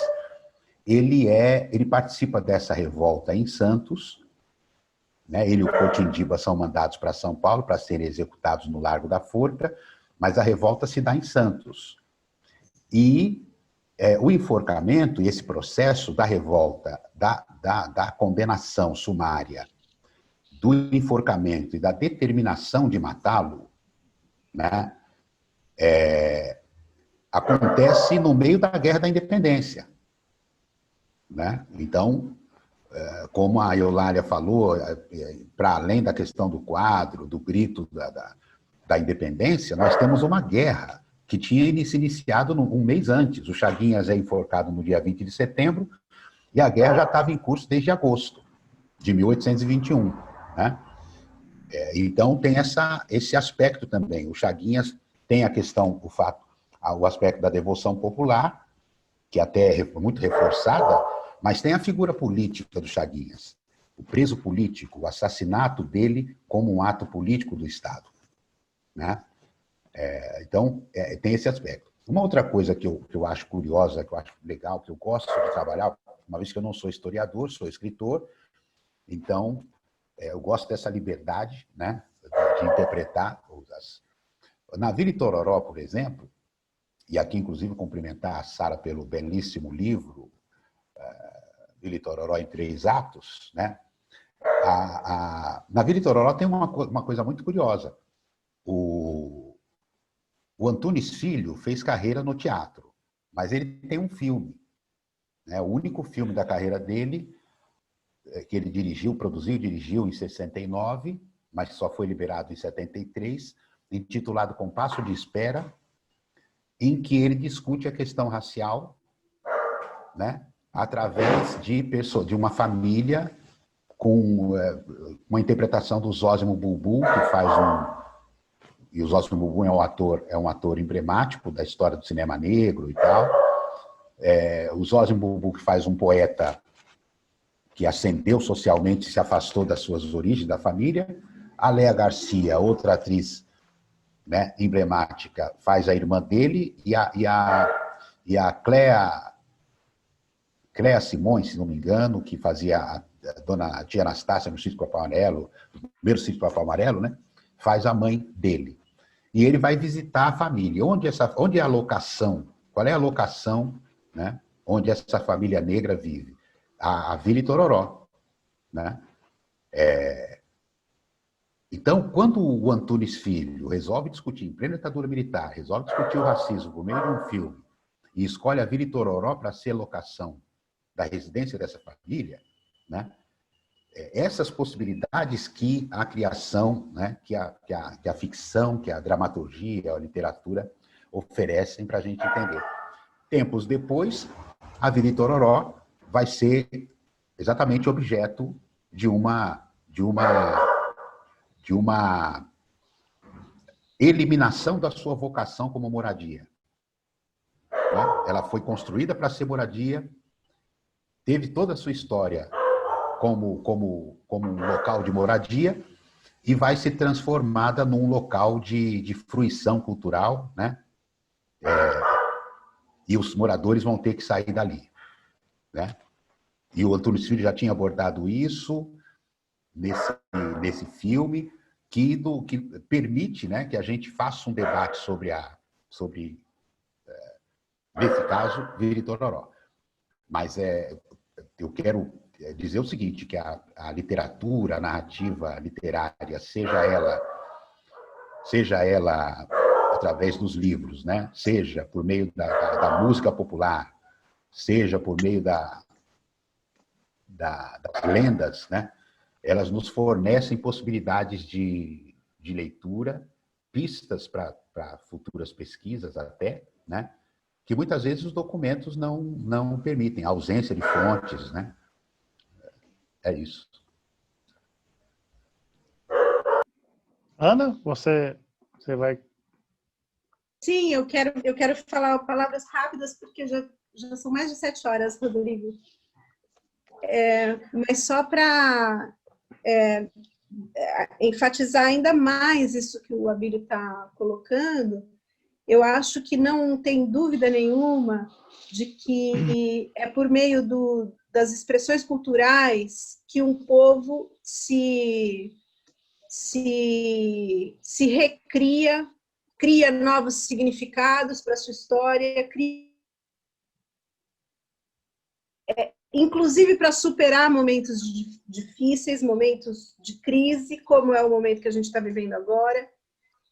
ele participa dessa revolta em Santos, né? Ele e o Cotindiba são mandados para São Paulo para serem executados no Largo da Forca, mas a revolta se dá em Santos. E o enforcamento e esse processo da revolta, da condenação sumária do enforcamento e da determinação de matá-lo, né, acontece no meio da Guerra da Independência, né? Então, como a Eulália falou, para além da questão do quadro, do grito da independência, nós temos uma guerra que tinha se iniciado um mês antes. O Chaguinhas é enforcado no dia 20 de setembro e a guerra já estava em curso desde agosto de 1821, né? Então, tem esse aspecto também. O Chaguinhas tem a questão, o aspecto da devoção popular, que até é muito reforçada, mas tem a figura política do Chaguinhas, o preso político, o assassinato dele como um ato político do Estado, né? Então, tem esse aspecto. Uma outra coisa que eu acho curiosa, que eu acho legal, que eu gosto de trabalhar, uma vez que eu não sou historiador, sou escritor, então eu gosto dessa liberdade, né, de interpretar. Na Vila Itororó, por exemplo, e aqui, inclusive, cumprimentar a Sara pelo belíssimo livro Vila Itororó em 3 atos, né? Na Vila Itororó tem uma coisa muito curiosa. O Antunes Filho fez carreira no teatro, mas ele tem um filme, né? O único filme da carreira dele, que ele produziu e dirigiu em 69, mas só foi liberado em 73, intitulado Compasso de Espera, em que ele discute a questão racial, né, através de uma família com uma interpretação do Zósimo Bulbul, que faz e o Zósimo Bulbul é um ator emblemático da história do cinema negro e tal. O Zósimo Bulbul, que faz um poeta que ascendeu socialmente e se afastou das suas origens, da família. A Léa Garcia, outra atriz, né, emblemática, faz a irmã dele, e a Cléa Simões, se não me engano, que fazia a dona Tia Anastácia no Sítio do Pau Amarelo, no primeiro Sítio do Pau Amarelo, né, faz a mãe dele. E ele vai visitar a família. Onde é a locação? Qual é a locação, né, onde essa família negra vive? A Vila Itororó, né? Então, quando o Antunes Filho resolve discutir, em plena ditadura militar, resolve discutir o racismo por meio de um filme, e escolhe a Vila Itororó para ser locação da residência dessa família, né? Essas possibilidades que a criação, né, que a ficção, que a dramaturgia, a literatura oferecem para a gente entender. Tempos depois, a Vila Itororó vai ser exatamente objeto de uma eliminação da sua vocação como moradia, né? Ela foi construída para ser moradia, teve toda a sua história como um local de moradia e vai ser transformada num local de fruição cultural, né? E os moradores vão ter que sair dali, né? E o Antunes Filho já tinha abordado isso nesse filme, que permite, né, que a gente faça um debate sobre nesse caso, Vila Itororó. Mas eu quero dizer o seguinte, que a literatura, a narrativa literária, seja ela através dos livros, né, seja por meio da música popular, seja por meio das lendas, né, elas nos fornecem possibilidades de leitura, pistas para futuras pesquisas até, né, que muitas vezes os documentos não permitem, a ausência de fontes, né? É isso. Ana, você vai... Sim, eu quero falar palavras rápidas, porque já são mais de 7 horas, Rodrigo. Mas só para enfatizar ainda mais isso que o Abílio está colocando, eu acho que não tem dúvida nenhuma de que é por meio das expressões culturais que um povo se recria, cria novos significados para a sua história, inclusive para superar momentos difíceis, momentos de crise, como é o momento que a gente está vivendo agora.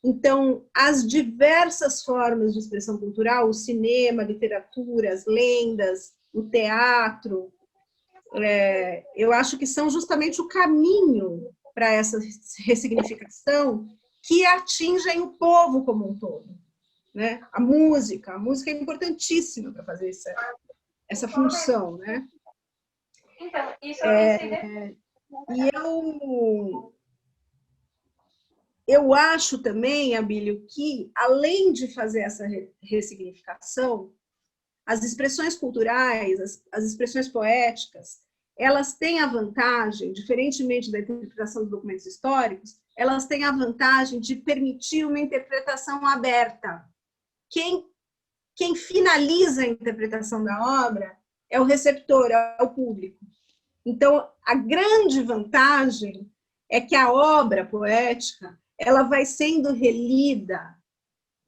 Então, as diversas formas de expressão cultural, o cinema, a literatura, as lendas, o teatro, eu acho que são justamente o caminho para essa ressignificação que atingem o povo como um todo, né? A música é importantíssima para fazer essa função, né? Então, isso eu acho também, Abílio, que além de fazer essa ressignificação, as expressões culturais, as expressões poéticas, elas têm a vantagem, diferentemente da interpretação dos documentos históricos, elas têm a vantagem de permitir uma interpretação aberta. Quem finaliza a interpretação da obra é o receptor, é o público. Então, a grande vantagem é que a obra poética ela vai sendo relida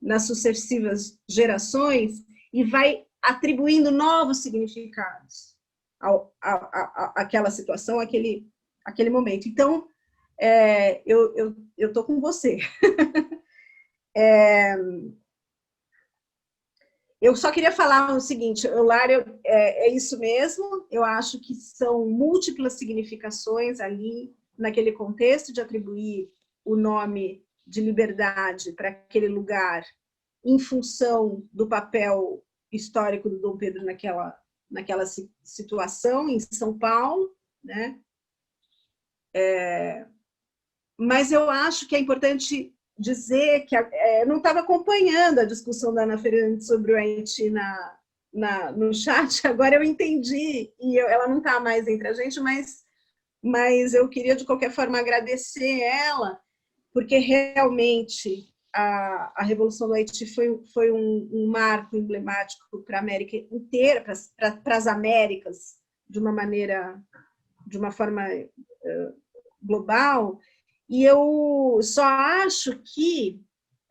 nas sucessivas gerações e vai atribuindo novos significados àquela situação, àquele momento. Então, eu estou com você. Eu só queria falar o seguinte, Eulália, é isso mesmo, eu acho que são múltiplas significações ali, naquele contexto de atribuir o nome de liberdade para aquele lugar em função do papel histórico do Dom Pedro naquela situação em São Paulo, né? Mas eu acho que é importante dizer que eu não estava acompanhando a discussão da Ana Fernandes sobre o Haiti no chat, agora eu entendi, e ela não está mais entre a gente, mas eu queria, de qualquer forma, agradecer ela, porque realmente a Revolução do Haiti foi um marco emblemático para a América inteira, para as Américas, de uma forma global, e eu só acho que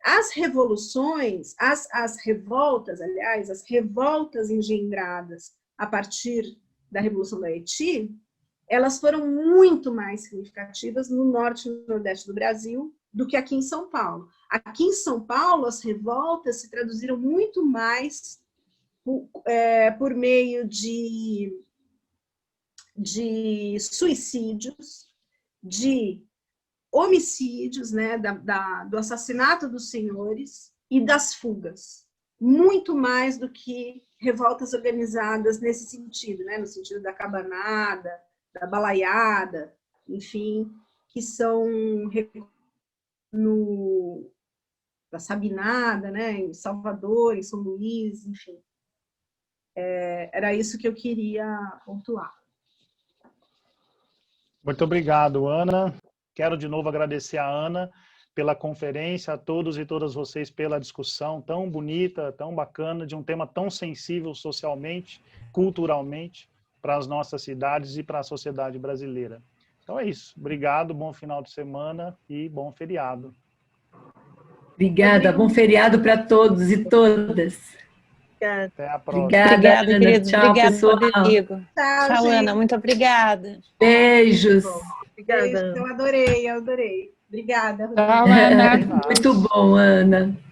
as revoluções, as revoltas, aliás, as revoltas engendradas a partir da Revolução do Haiti, elas foram muito mais significativas no norte e no nordeste do Brasil do que aqui em São Paulo. Aqui em São Paulo, as revoltas se traduziram muito mais por meio de suicídios, de homicídios, né, do assassinato dos senhores e das fugas, muito mais do que revoltas organizadas nesse sentido, né, no sentido da cabanada, da balaiada, enfim, que são da Sabinada, né, em Salvador, em São Luís, enfim. Era isso que eu queria pontuar. Muito obrigado, Ana. Quero de novo agradecer a Ana pela conferência, a todos e todas vocês pela discussão tão bonita, tão bacana, de um tema tão sensível socialmente, culturalmente, para as nossas cidades e para a sociedade brasileira. Então é isso. Obrigado, bom final de semana e bom feriado. Obrigada, bom feriado para todos e todas. Até a próxima. Obrigada, Ana. Queridos. Tchau, Obrigada, pessoal. Rodrigo. Tchau, Ana. Muito obrigada. Beijos. Obrigada. Eu adorei. Obrigada. Tchau, Ana. Muito bom, Ana.